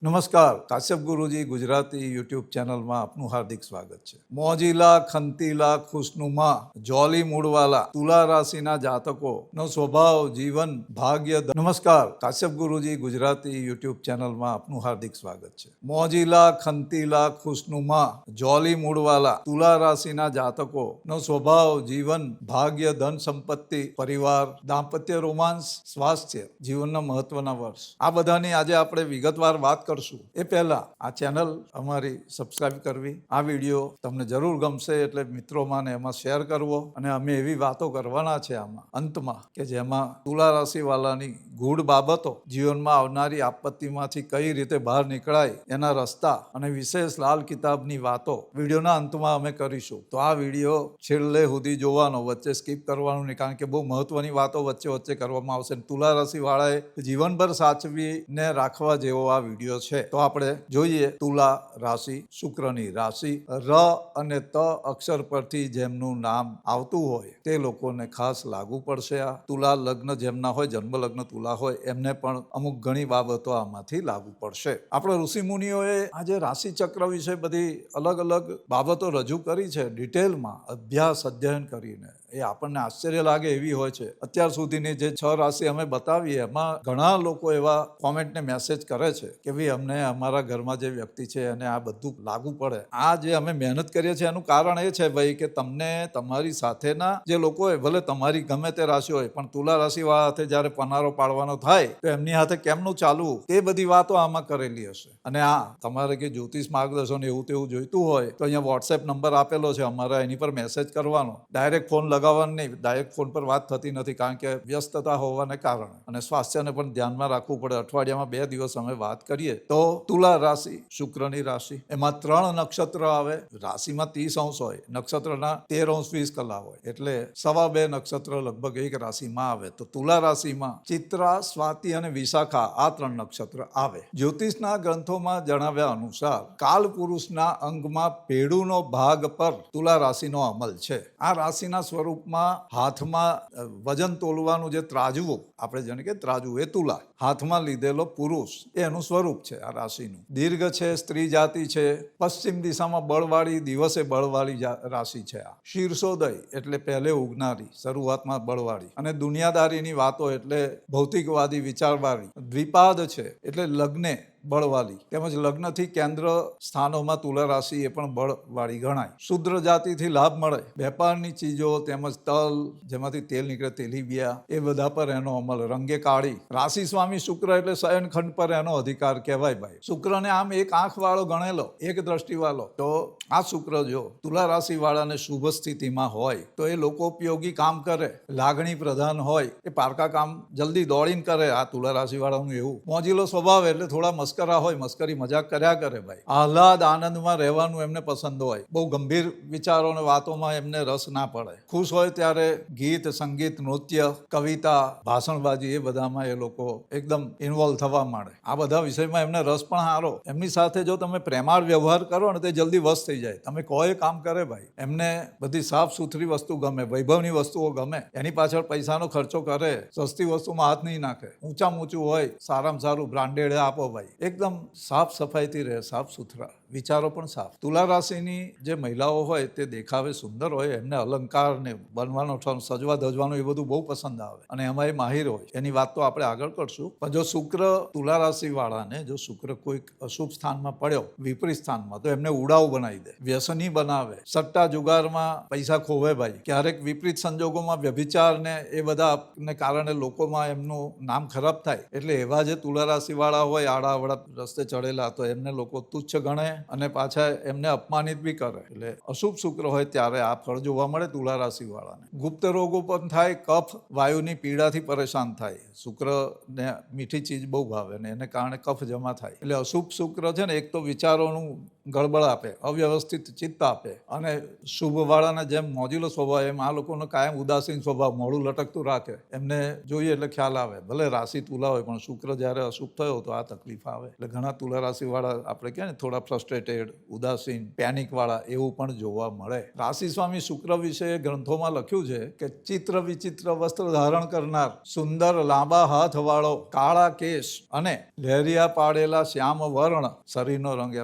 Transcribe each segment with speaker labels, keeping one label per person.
Speaker 1: નમસ્કાર, કાશ્યપ ગુરુજી ગુજરાતી યુટ્યુબ ચેનલમાં આપનું હાર્દિક સ્વાગત છે. મોજીલા, ખંતીલા, ખુશનુમા, જોલી મૂળવાલા તુલા રાશિના જાતકોનો સ્વભાવ, જીવન, ભાગ્ય. નમસ્કાર, કાશ્યપ ગુરુજી ગુજરાતી યુટ્યુબ ચેનલમાં આપનું હાર્દિક સ્વાગત છે. મોજીલા, ખંતીલા, ખુશનુમા, જોલી મૂળવાલા તુલા રાશિના જાતકોનો સ્વભાવ, જીવન, ભાગ્ય, ધન સંપત્તિ, પરિવાર, દાંપત્ય, રોમાંસ, સ્વાસ્થ્ય, જીવનના મહત્વના વર્ષ, આ બધાની આજે આપણે વિગતવાર વાત કરશું. એ પહેલા આ ચેનલ અમારી સબસ્ક્રાઇબ કરવી, આ વિડીયો તમને જરૂર ગમશે એટલે મિત્રોમાં ને એમાં શેર કરવો, અને અમે એવી વાતો કરવાના છે આમાં અંતમાં કે જેમાં તુલા રાશિવાળાની ગૂઢ બાબતો, જીવનમાં આવનારી આપત્તિમાંથી કઈ રીતે બહાર નીકળાય એના રસ્તા અને વિશેષ લાલ કિતાબની વાતો વિડીયોના અંતમાં અમે કરીશું. તો આ વિડીયો છેલ્લે સુધી જોવાનો, વચ્ચે સ્કીપ કરવાનું નહીં, કારણ કે બહુ મહત્વની વાતો વચ્ચે વચ્ચે કરવામાં આવશે. તુલા રાશિવાળાએ જીવનભર સાચવીને રાખવા જેવો આ વિડીયો છે. તો આપણે જોઈએ તુલા રાશિ, શુક્રની રાશિ. ર અને ત અક્ષર પરથી જેમનું નામ આવતું હોય તે લોકોને ખાસ લાગુ પડશે. આ તુલા લગ્ન જેમના હોય, જન્મ લગ્ન તુલા હોય, એમને પણ અમુક ઘણી બાબતો આમાંથી લાગુ પડશે. આપણે ઋષિ મુનિઓએ આજે રાશિ ચક્ર વિશે બધી અલગ અલગ બાબતો રજૂ કરી છે, ડિટેલમાં અભ્યાસ અધ્યયન કરીને. એ આપણને આશ્ચર્ય લાગે એવી હોય છે. અત્યાર સુધીની જે 6 રાશિ અમે બતાવીએ એમાં ઘણા લોકો એવા કોમેન્ટને મેસેજ કરે છે કે ભાઈ અમને અમારા ઘરમાં જે વ્યક્તિ છે અને આ બધું લાગુ પડે. આ જે અમે મહેનત કરીએ છીએ એનું કારણ એ છે ભાઈ કે તમને તમારી સાથેના જે લોકો હોય, ભલે તમારી ગમે તે રાશિ હોય, પણ તુલા રાશિવાળા સાથે જ્યારે પનારો પાડવાનો થાય તો એમની સાથે કેમનું ચાલવું તે બધી વાતો આમાં કરેલી હશે. અને આ તમારે કે જ્યોતિષ માર્ગદર્શન એવું તેવું જોઈતું હોય તો અહીંયા વોટ્સએપ નંબર આપેલો છે અમારા, એની પર મેસેજ કરવાનો. ડાયરેક્ટ ફોન લગાવવાનું નહીં, ડાયરેક્ટ ફોન પર વાત થતી નથી કારણ કે વ્યસ્તતા હોવાને કારણે, અને સ્વાસ્થ્યને પણ ધ્યાનમાં રાખવું પડે. અઠવાડિયામાં 2 દિવસ અમે વાત કરીએ. તો તુલા રાશિ, શુક્રની રાશિ, એમાં 3 નક્ષત્ર આવે. રાશિમાં 30 અંશ હોય, નક્ષત્રના 13 અંશ 20 કલા હોય, એટલે 2.5 નક્ષત્ર લગભગ એક રાશિમાં આવે. તો તુલા રાશિમાં ચિત્રા, સ્વાતિ અને વિશાખા આ 3 નક્ષત્ર આવે. જ્યોતિષના ગ્રંથોમાં જણાવ્યા અનુસાર કાલ પુરુષના અંગમાં પેડુનો ભાગ પર તુલા રાશિનો અમલ છે. આ રાશિના સ્વરૂપમાં હાથમાં વજન તોલવાનું જે ત્રાજવું, આપણે જેને કે ત્રાજવું, એ તુલા હાથમાં લીધેલો પુરુષ એનું સ્વરૂપ છે આ રાશિનું. દીર્ઘ છે, સ્ત્રી જાતિ છે, પશ્ચિમ દિશામાં બળવાળી, દિવસે બળવાળી રાશિ છે. આ શીર્ષોદય એટલે પહેલે ઉગનારી, શરૂઆતમાં બળવાળી, અને દુનિયાદારીની વાતો એટલે ભૌતિકવાદી વિચારવાળી. દ્વિપાદ છે એટલે લગ્ને બળવાળી, તેમજ લગ્નથી કેન્દ્ર સ્થાનોમાં તુલા રાશિ એ પણ બળવાળી ગણાય. શુદ્ર જાતિથી લાભ મળે. વેપારની ચીજો તેમજ તલ, જેમાંથી તેલ નીકળે, તેલીબિયા, એ બધા પર એનો અમલ. રંગે કાળી. રાશિ સ્વામી શુક્ર એટલે શયનખંડ પર એનો અધિકાર કહેવાય ભાઈ. શુક્રને આમ એક આંખ વાળો ગણેલો, એક દ્રષ્ટિ વાળો. તો આ શુક્ર જો તુલા રાશિ વાળાને શુભ સ્થિતિમાં હોય તો એ લોકોપયોગી કામ કરે. લાગણી પ્રધાન હોય, એ પારકા કામ જલ્દી દોડીને કરે. આ તુલા રાશિ વાળાનું એવું. મોજીલો સ્વભાવ એટલે થોડા મસ્કરા હોય, મસ્કરી મજાક કર્યા કરે ભાઈ. આહલાદ આનંદમાં રહેવાનું એમને પસંદ હોય. બહુ ગંભીર વિચારો અને વાતોમાં એમને રસ ના પડે. ખુશ હોય ત્યારે ગીત, સંગીત, નૃત્ય, કવિતા, ભાષણબાજી, એ બધામાં એ લોકો એકદમ ઇન્વોલ્વ થવા માંડે. આ બધા વિષયમાં એમને રસ પણ સારો. એમની સાથે જો તમે પ્રેમાળ વ્યવહાર કરો ને તે જલ્દી વશ થઈ જાય. તમે કહો એ કામ કરે ભાઈ. એમને બધી સાફ સુથરી વસ્તુ ગમે, વૈભવની વસ્તુઓ ગમે. એની પાછળ પૈસાનો ખર્ચો કરે, સસ્તી વસ્તુમાં હાથ નહીં નાખે. ઊંચામાં ઊંચું હોય, સારામાં સારું બ્રાન્ડેડ આપો ભાઈ. એકદમ સાફ સફાઈથી રહે, સાફ સુથરા, વિચારો પણ સાફ. તુલા રાશિની જે મહિલાઓ હોય તે દેખાવે સુંદર હોય. એમને અલંકાર ને બનવાનો, સજવા ધજવાનું એ બધું બહુ પસંદ આવે, અને એમાં એ માહિર હોય. એની વાત તો આપણે આગળ કરશું. પણ જો શુક્ર તુલા રાશિ વાળાને, જો શુક્ર કોઈક અશુભ સ્થાનમાં પડ્યો, વિપરીત સ્થાનમાં, તો એમને ઉડાવ બનાવી દે, વ્યસની બનાવે, સટ્ટા જુગારમાં પૈસા ખોવે ભાઈ. ક્યારેક વિપરીત સંજોગોમાં વ્યભિચાર ને એ બધાને કારણે લોકોમાં એમનું નામ ખરાબ થાય. એટલે એવા જે તુલા રાશિ વાળા હોય, આડાવડા રસ્તે ચડેલા, તો એમને લોકો તુચ્છ ગણે અને પાછા એમને અપમાનિત બી કરે. એટલે અશુભ શુક્ર હોય ત્યારે આ ફળ જોવા મળે તુલા રાશિ વાળાને. ગુપ્ત રોગો પણ થાય, કફ વાયુની પીડાથી પરેશાન થાય. શુક્રને મીઠી ચીજ બહુ ભાવે ને એને કારણે કફ જમા થાય. એટલે અશુભ શુક્ર છે ને, એક તો વિચારોનું ગડબડ આપે, અવ્યવસ્થિત ચિત્ત આપે, અને શુભ વાળાને જેમ મોજીલો સ્વભાવ, એમ આ લોકોનો કાયમ ઉદાસીન સ્વભાવ, મોડું લટકતું રાખે. એમને જોઈએ એટલે ખ્યાલ આવે. ભલે રાશિ તુલા હોય પણ શુક્ર જ્યારે અશુભ થયો તો આ તકલીફ આવે. આવે. એટલે ઘણા તુલા રાશિવાળા આપણે કહે ને થોડા ફ્રસ્ટ્રેટેડ, ઉદાસીન, પેનિકવાળા એવું પણ જોવા મળે. રાશિ સ્વામી શુક્ર વિશે ગ્રંથોમાં લખ્યું છે કે ચિત્ર વિચિત્ર વસ્ત્ર ધારણ કરનાર, સુંદર લાંબા હાથવાળો, કાળા કેશ અને લહેરિયા પાડેલા શ્યામ વર્ણ, શરીરનો રંગ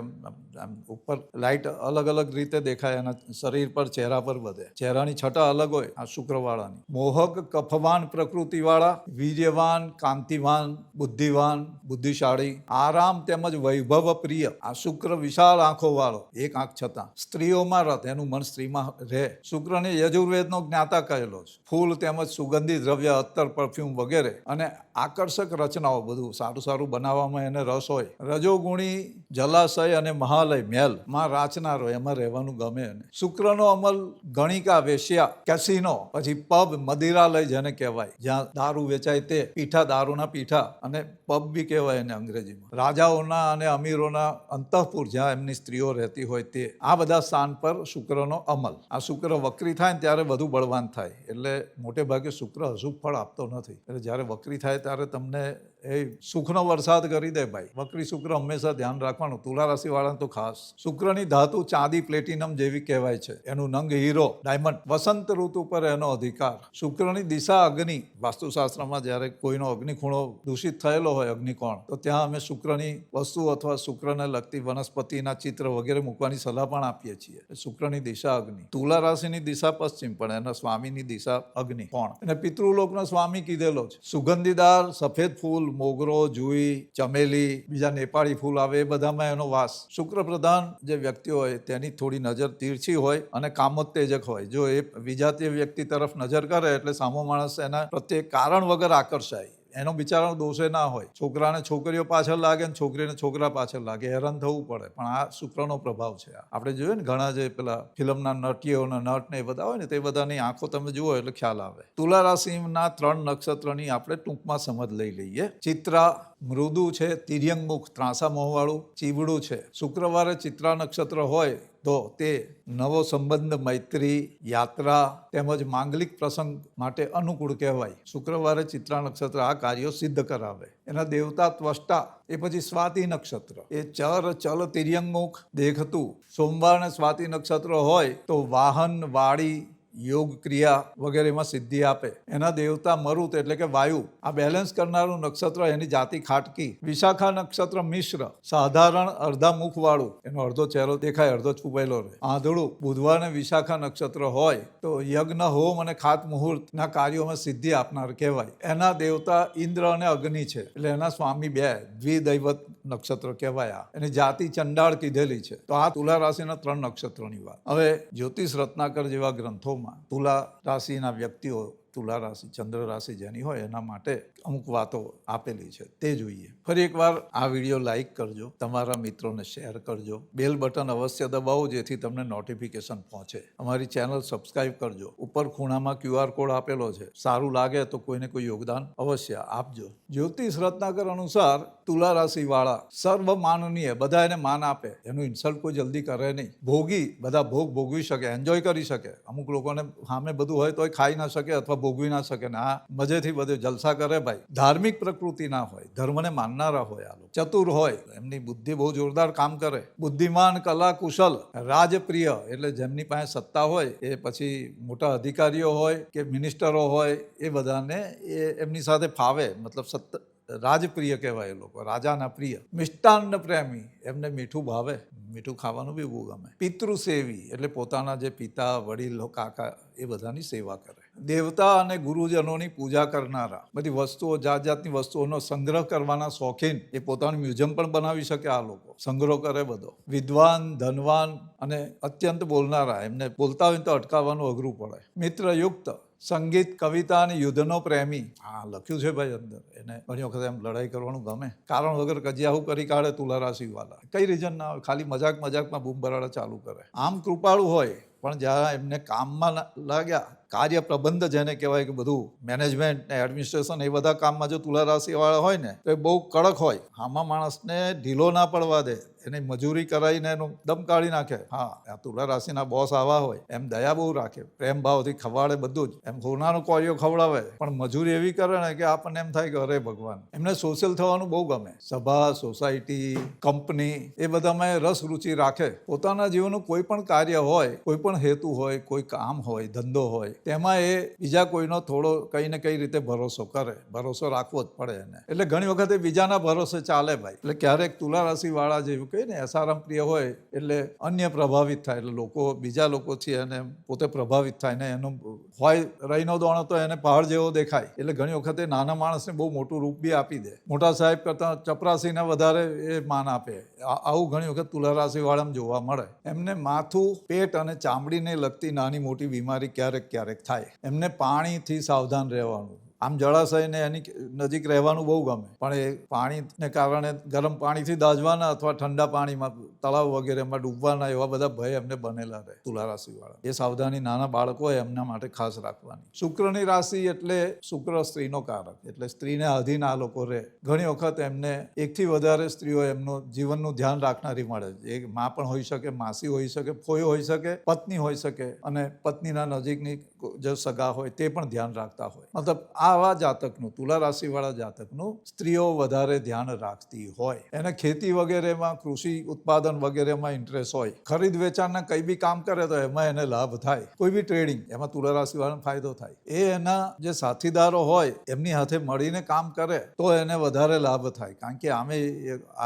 Speaker 1: એમ ઉપર લાઇટ અલગ અલગ રીતે દેખાય, એના શરીર પર ચહેરા પર વધે, ચહેરાની છટા અલગ હોય આ શુક્રવાળાની. મોહક કફવાન પ્રકૃતિવાળા, વીર્યવાન, કાંતિવાન, બુદ્ધિવાન, બુદ્ધિશાળી, આરામ તેમજ વૈભવ પ્રિય. આ શુક્ર વિશાળ આંખો વાળો, એક આંખ છતાં સ્ત્રીઓમાં રત, એનું મન સ્ત્રીમાં રહે. શુક્રને યજુર્વેદનો જ્ઞાતા કહેલો છે. ફૂલ તેમજ સુગંધિત દ્રવ્ય, અત્તર, પરફ્યુમ વગેરે અને આકર્ષક રચનાઓ, બધું સારું સારું બનાવવામાં એને રસ હોય. રજોગુણી, જલાશય અને મહાલય, મહેલ માં રાચનાર હોય, એમાં રહેવાનું ગમે એને. શુક્રનો અમલ ગણિકા, વેશ્યા, કેસિનો, પછી પબ, મદિરાલય જેને કહેવાય, જ્યાં દારૂ વેચાય તે, પીઠા, દારૂના પીઠા, અને પબ બી કહેવાય એને અંગ્રેજીમાં. રાજાઓના અને અમીરોના અંતઃપુર, જ્યાં એમની સ્ત્રીઓ રહેતી હોય તે, આ બધા સ્થાન પર શુક્રનો અમલ. આ શુક્ર વક્રી થાય ને ત્યારે વધુ બળવાન થાય, એટલે મોટે ભાગે શુક્ર અશુભ ફળ આપતો નથી. એટલે જ્યારે વક્રી થાય ત્યારે તમને એ સુખનો વરસાદ કરી દે ભાઈ. વક્રી શુક્ર હંમેશા ધ્યાન રાખવાનું. તુલા રાશિવાળાને તો ખાસ. શુક્રની ધાતુ ચાંદી, પ્લેટિનમ જેવી કહેવાય છે. એનું નંગ હીરો, ડાયમંડ. વસંત ઋતુ પર એનો અધિકાર. શુક્રની દિશા અગ્નિ. વાસ્તુશાસ્ત્રમાં જ્યારે કોઈનો અગ્નિ ખૂણો દૂષિત થયેલો હોય, અગ્નિકોણ, તો ત્યાં અમે શુક્રની વસ્તુ અથવા શુક્રને લગતી વનસ્પતિના ચિત્ર વગેરે મૂકવાની સલાહ પણ આપીએ છીએ. શુક્રની દિશા અગ્નિ. તુલા રાશિની દિશા પશ્ચિમ, પણ એના સ્વામીની દિશા અગ્નિ કોણ. અને પિતૃલોકનો સ્વામી કીધેલો છે. સુગંધીદાર સફેદ ફૂલ, મોગરો, જુઈ, ચમેલી, બીજા નેપાળી ફૂલ આવે, એ બધામાં એનો વાસ. શુક્ર પ્રધાન જે વ્યક્તિ હોય તેની થોડી નજર તીરછી હોય અને કામોત્તેજક હોય. જો એ વિજાતીય વ્યક્તિ તરફ નજર કરે એટલે સામો માણસ એના પ્રત્યે કારણ વગર આકર્ષાય. એનો બિચારાનો દોષે ના હોય. છોકરાને છોકરીઓ પાછળ લાગે ને છોકરીને છોકરા પાછળ લાગે, હેરાન થવું પડે. પણ આ શુક્રનો પ્રભાવ છે. આપણે જોઈએ ને ઘણા જે પેલા ફિલ્મના નટીઓના નટ ને એ બધા હોય ને, તે બધાની આંખો તમે જુઓ એટલે ખ્યાલ આવે. તુલા રાશિના 3 નક્ષત્રની આપણે ટૂંકમાં સમજ લઈ લઈએ. ચિત્રા મૃદુ છે, તિર્યંગમુખ, ત્રાંસા મોહવાળું. ચીવડું છે. શુક્રવારે ચિત્રા નક્ષત્ર હોય તો તે નવો સંબંધ, મૈત્રી, યાત્રા તેમજ માંગલિક પ્રસંગ માટે અનુકૂળ કહેવાય. શુક્રવારે ચિત્રા નક્ષત્ર આ કાર્યો સિદ્ધ કરાવે. એના દેવતા ત્વષ્ટા. એ પછી સ્વાતિ નક્ષત્ર, એ ચર, ચલ, તિર્યંગમુખ, દેખતું. સોમવારને સ્વાતિ નક્ષત્ર હોય તો વાહન, વાડી, યોગ, ક્રિયા વગેરેમાં સિદ્ધિ આપે. એના દેવતા મરુત એટલે કે વાયુ. આ બેલેન્સ કરનારું નક્ષત્ર, એની જાતિ ખાટકી. વિશાખા નક્ષત્ર મિશ્ર, સાધારણ, અડધા મુખવાળું, એનો અડધો ચહેરો દેખાય, અડધો છુપાયેલો રહે. આંધળું. બુધવારને વિશાખા નક્ષત્ર હોય તો યજ્ઞ, હોમ અને ખાત મુહૂર્તના કાર્યોમાં સિદ્ધિ આપનાર કહેવાય. એના દેવતા ઇન્દ્ર અને અગ્નિ છે, એટલે એના સ્વામી 2 દ્વિદૈવત નક્ષત્ર કહેવાય. એની જાતિ ચંડાળ કીધેલી છે. તો આ તુલા રાશિના 3 નક્ષત્રોની વાત. હવે જ્યોતિષ રત્નાકર જેવા ગ્રંથોમાં તુલા રાશિના વ્યક્તિઓ, તુલા રાશિ, ચંદ્ર રાશિ જેની હોય એના માટે અમુક વાતો આપેલી છે, તે જોઈએ. ફરી એકવાર આ વિડીયો લાઈક કરજો, તમારા મિત્રોને શેર કરજો, બેલ બટન અવશ્ય દબાવો જેથી તમને નોટિફિકેશન પહોંચે. અમારી ચેનલ સબસ્ક્રાઈબ કરજો. ઉપર ખૂણામાં QR કોડ આપેલો છે. સારું લાગે તો કોઈને કોઈ યોગદાન અવશ્ય આપજો. જ્યોતિષ રત્નાકર અનુસાર તુલા રાશિવાળા સર્વ માનનીય, બધા એને માન આપે. એનું ઇન્સલ્ટ કોઈ જલ્દી કરે નહીં. ભોગી, બધા ભોગ ભોગવી શકે, એન્જોય કરી શકે. અમુક લોકોને સામે બધું હોય તોય ખાઈ ના શકે અથવા ભોગવી ના શકે ને આ મજેથી બધે જલસા કરે ભાઈ. ધાર્મિક પ્રકૃતિ ના હોય, ધર્મને માનનારા હોય. આ લોકો ચતુર હોય, એમની બુદ્ધિ બહુ જોરદાર કામ કરે. બુદ્ધિમાન, કલા કુશલ, રાજપ્રિય, એટલે જેમની પાસે સત્તા હોય એ પછી મોટા અધિકારીઓ હોય કે મિનિસ્ટરો હોય, એ બધાને એ એમની સાથે ફાવે. મતલબ રાજપ્રિય કહેવાય એ લોકો, રાજાના પ્રિય. મિષ્ટાન્ન પ્રેમી, એમને મીઠું ભાવે, મીઠું ખાવાનું બી બહુ ગમે. પિતૃસેવી, એટલે પોતાના જે પિતા, વડીલ, કાકા એ બધાની સેવા કરે. દેવતા અને ગુરુજનોની પૂજા કરનારા. બધી વસ્તુઓ, જાત જાતની વસ્તુઓનો સંગ્રહ કરવાના શોખીન. એ પોતાનું મ્યુઝિયમ પણ બનાવી શકે આ લોકો, સંગ્રહ કરે બધો. વિદ્વાન, ધનવાન અને અત્યંત બોલનારા. એમને બોલતા હોય તો અટકાવવાનું અઘરું પડે. મિત્રયુક્ત. સંગીત, કવિતા અને યુદ્ધનો પ્રેમી. હા, લખ્યું છે ભાઈ અંદર. એને ઘણી વખત એમ લડાઈ કરવાનું ગમે. કારણ વગર કજિયાહુ કરી કાઢે તુલા રાશિવાળા. કઈ રીઝન ના હોય, ખાલી મજાકમાં બૂમ બરાડા ચાલુ કરે. આમ કૃપાળુ હોય, પણ જ્યાં એમને કામમાં લાગ્યા કાર્ય પ્રબંધ જેને કહેવાય કે બધું મેનેજમેન્ટ ને એડમિનિસ્ટ્રેશન એ બધા કામમાં જો તુલા રાશિવાળા હોય ને તો એ બહુ કડક હોય. આમાં માણસને ઢીલો ના પડવા દે, એની મજૂરી કરાવીને એનું દમ કાઢી નાખે. હા, આ તુલા રાશિના બોસ આવા હોય, એમ દયા બહુ રાખે, પ્રેમ ભાવથી ખવાડે બધું જ, એમ હોનાનો કોરિયો ખવડાવે, પણ મજૂરી એવી કરે ને કે આપણને એમ થાય કે અરે ભગવાન. એમને સોશિયલ થવાનું બહુ ગમે. સભા, સોસાયટી, કંપની એ બધામાં રસ રુચિ રાખે. પોતાના જીવનનું કોઈ પણ કાર્ય હોય, કોઈ પણ હેતુ હોય, કોઈ કામ હોય, ધંધો હોય, તેમાં એ બીજા કોઈનો થોડો કઈ ને કઈ રીતે ભરોસો કરે. ભરોસો રાખવો જ પડે એને. એટલે ઘણી વખત એ બીજાના ભરોસે ચાલે ભાઈ. એટલે ક્યારેક તુલા રાશિ વાળા જેવું કહે ને અસારામ પ્રિય હોય એટલે અન્ય પ્રભાવિત થાય, એટલે લોકો બીજા લોકોથી એને પોતે પ્રભાવિત થાય ને એનો હોય રહીનો દોણો તો એને પહાડ જેવો દેખાય. એટલે ઘણી વખત એ નાના માણસને બહુ મોટું રૂપ બી આપી દે. મોટા સાહેબ કરતાં ચપરાસીને વધારે એ માન આપે. આવું ઘણી વખત તુલા રાશિ વાળામાં જોવા મળે. એમને માથું, પેટ અને ચામડીને લગતી નાની મોટી બીમારી ક્યારેક ક્યારેક થાય. એમને પાણીથી સાવધાન રહેવાનું. આમ જળાશયને એની નજીક રહેવાનું બહુ ગમે, પણ એ પાણીને કારણે ગરમ પાણીથી દાઝવાના અથવા ઠંડા પાણીમાં તળાવ વગેરેમાં ડૂબવાના એવા બધા ભય એમને બનેલા રહે તુલા રાશિવાળા. એ સાવધાની નાના બાળકો એમના માટે ખાસ રાખવાની. શુક્રની રાશિ એટલે શુક્ર સ્ત્રીનો કારક, એટલે સ્ત્રીને આધીન આ લોકો રહે. ઘણી વખત એમને એકથી વધારે સ્ત્રીઓ એમનું જીવનનું ધ્યાન રાખનારી મળે. એ મા પણ હોઈ શકે, માસી હોઈ શકે, ફોઈ હોઈ શકે, પત્ની હોઈ શકે, અને પત્નીના નજીકની જે સગા હોય તે પણ ધ્યાન રાખતા હોય. મતલબ આવા જાતકનું, તુલા રાશિવાળા જાતકનું સ્ત્રીઓ વધારે ધ્યાન રાખતી હોય. એને ખેતી વગેરેમાં, કૃષિ ઉત્પાદન વગેરેમાં ઇન્ટરેસ્ટ હોય. ખરીદ વેચાણના કંઈ બી કામ કરે તો એમાં એને લાભ થાય. કોઈ બી ટ્રેડિંગ, એમાં તુલા રાશિવાળાને ફાયદો થાય. એ એના જે સાથીદારો હોય એમની સાથે મળીને કામ કરે તો એને વધારે લાભ થાય. કારણ કે આમે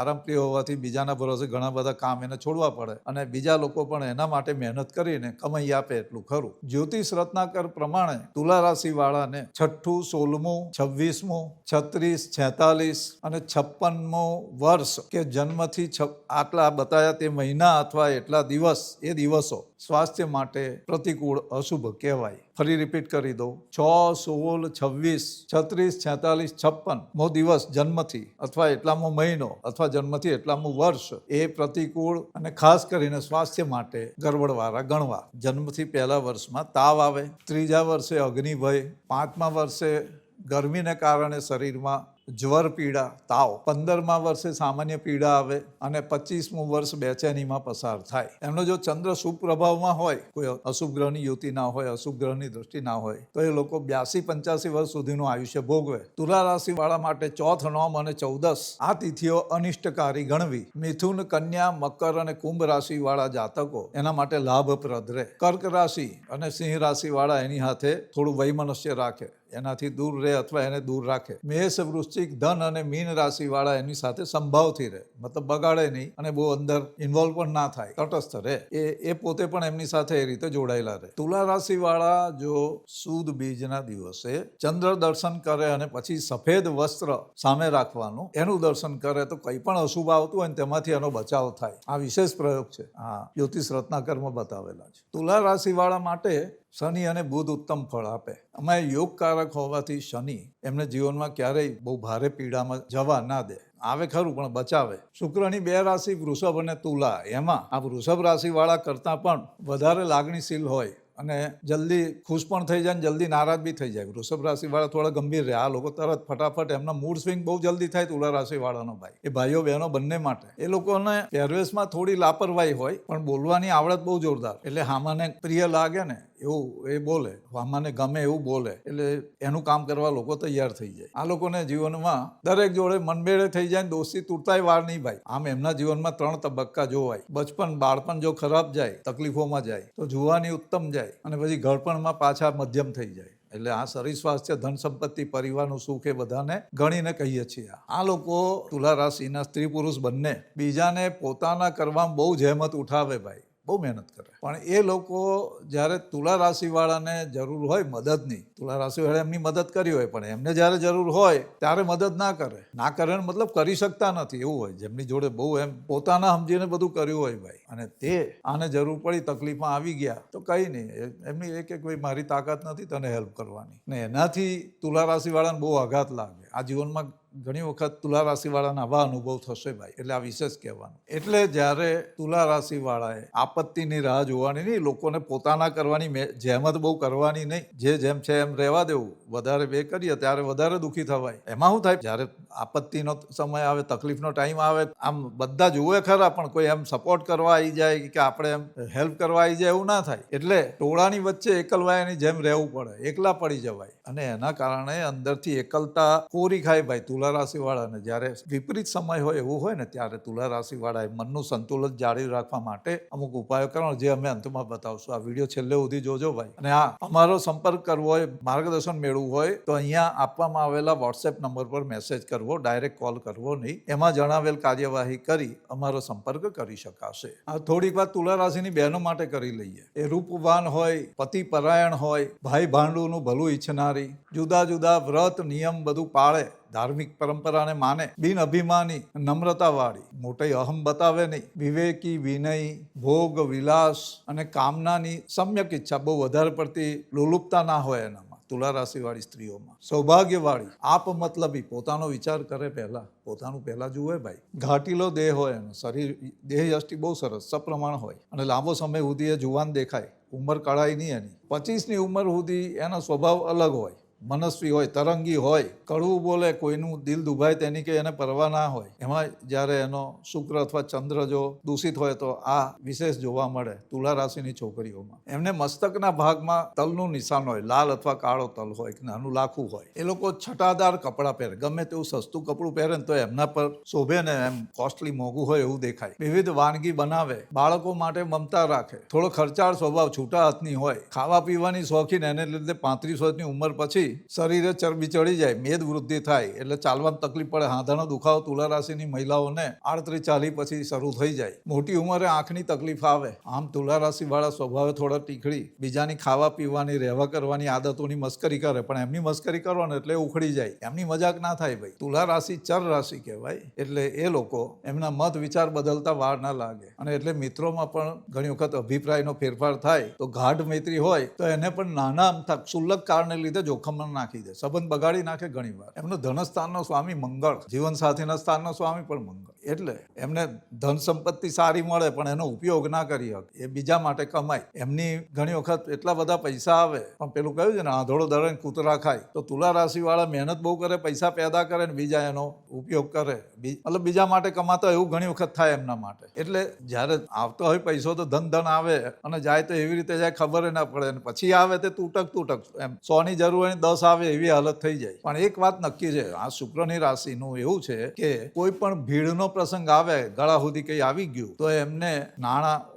Speaker 1: આરામપ્રિય હોવાથી બીજાના ભરોસે ઘણા બધા કામ એને છોડવા પડે, અને બીજા લોકો પણ એના માટે મહેનત કરીને કમાઈ આપે એટલું ખરું. જ્યોતિષ રત્નાકર પ્રમાણે તુલા રાશિવાળાને 6ઠું, 16મું, 26મું, 36, 46 અને 56મું વર્ષ કે જન્મથી આટલા બતાયા તે મહિના અથવા એટલા દિવસ, એ દિવસો સ્વાસ્થ્ય માટે પ્રતિકૂળ, અશુભ કહેવાય. ફરી રિપીટ કરી દઉં. 6, 16, 26, 36, 46, 56મો દિવસ જન્મથી અથવા એટલામો મહિનો અથવા જન્મથી એટલામું વર્ષ એ પ્રતિકૂળ અને ખાસ કરીને સ્વાસ્થ્ય માટે ગરબડવાળા ગણવા. જન્મથી પહેલા વર્ષમાં તાવ આવે, ત્રીજા વર્ષે અગ્નિભય, 5મા વર્ષે ગરમીને કારણે શરીરમાં જ્વર પીડા, તાવ, 15મા વર્ષે સામાન્ય પીડા આવે, અને 25મું વર્ષ બેચેનીમાં પસાર થાય. એમનો જો ચંદ્ર શુભ પ્રભાવમાં હોય, કોઈ અશુભ ગ્રહની યુતિ ના હોય, અશુભ ગ્રહની દૃષ્ટિ ના હોય, તો એ લોકો 82-85 વર્ષ સુધીનું આયુષ્ય ભોગવે. તુલા રાશિવાળા માટે ચોથ, નોમ અને 14 આ તિથિઓ અનિષ્ટકારી ગણવી. મિથુન, કન્યા, મકર અને કુંભ રાશિવાળા જાતકો એના માટે લાભપ્રદ રહે. કર્ક રાશિ અને સિંહ રાશિવાળા એની હાથે થોડું વૈમનસ્ય રાખે, એનાથી દૂર રહે અથવા એને દૂર રાખે. મેષ, વૃશ્ચિક, ધન અને મીન રાશિવાળા એની સાથે સંભાવથી રહે, મતલબ બગાડે નહીં અને બહુ અંદર ઇન્વોલ્વ પણ ના થાય, તટસ્થ રહે. એ પોતે પણ એમની સાથે એ રીતે જોડાયેલા રહે. તુલા રાશિવાળા જો સુદ બીજના દિવસે ચંદ્ર દર્શન કરે અને પછી સફેદ વસ્ત્ર સામે રાખવાનું, એનું દર્શન કરે તો કંઈ પણ અશુભ આવતું હોય ને તેમાંથી એનો બચાવ થાય. આ વિશેષ પ્રયોગ છે, આ જ્યોતિષ રત્નાકરમાં બતાવેલા છે. તુલા રાશિવાળા માટે શનિ અને બુધ ઉત્તમ ફળ આપે. અમે યોગકારક હોવાથી શનિ એમને જીવનમાં ક્યારેય બહુ ભારે પીડામાં જવા ના દે. આવે ખરું પણ બચાવે. શુક્રની 2 રાશિ વૃષભ અને તુલા, એમાં આ વૃષભ રાશિવાળા કરતાં પણ વધારે લાગણીશીલ હોય અને જલ્દી ખુશ પણ થઈ જાય ને જલ્દી નારાજ બી થઈ જાય. વૃષભ રાશિવાળા થોડા ગંભીર રહે. આ લોકો તરત ફટાફટ એમના મૂડ સ્વિંગ બહુ જલ્દી થાય તુલા રાશિવાળાનો ભાઈ. એ ભાઈઓ બહેનો બંને માટે. એ લોકોને પહેરવેશમાં થોડી લાપરવાહી હોય પણ બોલવાની આવડત બહુ જોરદાર. એટલે હામાને પ્રિય લાગે ને એવું એ બોલે, હામાને ગમે એવું બોલે, એટલે એનું કામ કરવા લોકો તૈયાર થઈ જાય. આ લોકોને જીવનમાં દરેક જોડે મનમેળે થઈ જાય ને દોસ્તી તૂટતાય વાર નહીં ભાઈ. આમ એમના જીવનમાં 3 તબક્કા જોવાય. બચપન, બાળપણ જો ખરાબ જાય, તકલીફોમાં જાય, તો જુવાની ઉત્તમ જાય, અને પછી ઘડપણમાં પાછા મધ્યમ થઈ જાય. એટલે આ શરીર સ્વાસ્થ્ય, ધન સંપત્તિ, પરિવારનું સુખ એ બધાને ગણીને કહીએ છીએ. આ લોકો તુલા રાશિના સ્ત્રી પુરુષ બંને બીજાને પોતાના કરવામાં બહુ જહેમત ઉઠાવે ભાઈ, બહુ મહેનત કરે. પણ એ લોકો જ્યારે તુલા રાશિવાળાને જરૂર હોય મદદની, તુલા રાશિવાળા એમની મદદ કરી હોય, પણ એમને જ્યારે જરૂર હોય ત્યારે મદદ ના કરે. ના કરે મતલબ કરી શકતા નથી એવું હોય, જેમની જોડે બહુ એમ પોતાના સમજીને બધું કર્યું હોય ભાઈ, અને તે આને જરૂર પડી, તકલીફમાં આવી ગયા તો કંઈ નહીં, એમની એક ભાઈ મારી તાકાત નથી તને હેલ્પ કરવાની, ને એનાથી તુલા રાશિવાળાને બહુ આઘાત લાગે. આ જીવનમાં ઘણી વખત તુલા રાશિવાળાના આવા અનુભવ થશે ભાઈ, એટલે આ વિશેષ કહેવાનું. એટલે જ્યારે તુલા રાશિવાળાએ આપત્તિની રાહ જોવાની નહીં, લોકોને પોતાના કરવાની જહેમત બહુ કરવાની નહીં, જે જેમ છે એમ રહેવા દેવું. વધારે બે કરીએ ત્યારે વધારે દુઃખી થવાય. એમાં શું થાય, જ્યારે આપત્તિનો સમય આવે, તકલીફનો ટાઈમ આવે, આમ બધા જુએ ખરા પણ કોઈ એમ સપોર્ટ કરવા આવી જાય કે આપણે એમ હેલ્પ કરવા આવી જાય એવું ના થાય. એટલે ટોળાની વચ્ચે એકલવાયાની જેમ રહેવું પડે, એકલા પડી જવાય. અને એના કારણે અંદરથી એકલતા કોરી ખાય ભાઈ તુલા રાશિવાળાને. જ્યારે વિપરીત સમય હોય એવું હોય ને ત્યારે તુલા રાશિવાળાએ મનનું સંતુલન જાળવી રાખવા માટે અમુક ઉપાયો કરવાનો, જે અમે અંતમાં બતાવશું. આ વિડીયો છેલ્લે સુધી જોજો ભાઈ. અને હા, અમારો સંપર્ક કરવો હોય, માર્ગદર્શન મેળવવું હોય તો અહીંયા આપવામાં આવેલા વોટ્સએપ નંબર પર મેસેજ કરવો, ડાયરેક્ટ કોલ કરવો નહીં. એમાં જણાવેલ કાર્યવાહી કરી અમારો સંપર્ક કરી શકાશે. આ થોડીક વાત તુલા રાશિની બહેનો માટે કરી લઈએ. એ રૂપવાન હોય, પતિ પરાયણ હોય, ભાઈ ભાંડુનું ભલું ઈચ્છનારી, જુદા જુદા વ્રત નિયમ બધું પાળે, ધાર્મિક પરંપરાને માને, બિન અભિમાની, નમ્રતાવાળી, મોટી અહમ બતાવે નહીં, વિવેકી, વિનય, ભોગ વિલાસ અને કામનાની સમ્યક ઈચ્છા, બહુ વધારે પડતી લોલુપતા ના હોય એનામાં. તુલા રાશિવાળી સ્ત્રીઓમાં સૌભાગ્યવાળી, આપ મતલબી, પોતાનો વિચાર કરે પહેલા, પોતાનું પહેલા જુએ ભાઈ. ઘાટીલો દેહ હોય એનો, શરીર દેહ યષ્ટિ બહુ સરસ સપ્રમાણ હોય અને લાંબો સમય સુધી એ જુવાન દેખાય, ઉંમર કળાય નહીં એની. 25ની ઉંમર સુધી એનો સ્વભાવ અલગ હોય, મનસ્વી હોય, તરંગી હોય, કડવું બોલે, કોઈનું દિલ દુભાય તેની કે એને પરવા ના હોય. એમાં જ્યારે એનો શુક્ર અથવા ચંદ્ર જો દૂષિત હોય તો આ વિશેષ જોવા મળે તુલા રાશિની છોકરીઓમાં. એમને મસ્તકના ભાગમાં તલનું નિશાન હોય, લાલ અથવા કાળો તલ હોય કે નાનું લાખું હોય. એ લોકો છટાદાર કપડાં પહેરે, ગમે તેવું સસ્તું કપડું પહેરે ને તો એમના પર શોભે ને એમ કોસ્ટલી મોંઘું હોય એવું દેખાય. વિવિધ વાનગી બનાવે, બાળકો માટે મમતા રાખે, થોડો ખર્ચાળ સ્વભાવ, છૂટા હાથની હોય, ખાવા પીવાની શોખીન, એને લીધે 35 વર્ષની ઉંમર પછી શરીરે ચરબી ચડી જાય, મેદ વૃદ્ધિ થાય એટલે ચાલવામાં તકલીફ પડે. હાથાનો દુખાવો તુલા રાશિની મહિલાઓને 38-40 પછી શરૂ થઈ જાય. મોટી ઉંમરે આંખની તકલીફ આવે. આમ તુલા રાશિવાળા સ્વભાવે થોડા ટીખડી, બીજાની ખાવા પીવાની, રહેવા કરવાની આદતોની મસ્કરી કરે, પણ એમની મસ્કરી કરો ને એટલે ઉખડી જાય. એમની મજાક ના થાય ભાઈ. તુલા રાશિ ચર રાશિ કહેવાય. એટલે એ લોકો એમના મત વિચાર બદલતા વાર ના લાગે. અને એટલે મિત્રોમાં પણ ઘણી વખત અભિપ્રાયનો ફેરફાર થાય તો ગાઢ મૈત્રી હોય તો એને પણ નાના અમથા ક્ષુલ્લક કારણને લીધે જોખમમાં નાખી દે, સંબંધ બગાડી નાખે ઘણી વાર. એમનો ધનસ્થાનનો સ્વામી મંગળ, જીવનસાથીના સ્થાનનો સ્વામી પણ મંગળ. એટલે એમને ધન સંપત્તિ સારી મળે પણ એનો ઉપયોગ ના કરી શકે, એ બીજા માટે કમાય. એમની ઘણી વખત એટલા બધા પૈસા આવે પણ પેલું કહ્યું છે ને, આંધળો દરે કૂતરા ખાય. તો તુલા રાશિવાળા મહેનત બહુ કરે, પૈસા પેદા કરે ને બીજા એનો ઉપયોગ કરે, મતલબ બીજા માટે કમાતા એવું ઘણી વખત થાય એમના માટે. એટલે જ્યારે આવતો હોય પૈસો તો ધન આવે અને જાય તો એવી રીતે જાય ખબર ના પડે, અને પછી આવે તે તૂટક એમ 100ની જરૂર હોય 10 આવે એવી હાલત થઈ જાય. પણ એક વાત નક્કી છે, આ શુક્રની રાશિનું એવું છે કે કોઈ પણ ભીડનો પ્રસંગ આવે, ગળા સુધી કંઈ આવી ગયું તો એમને નાણાં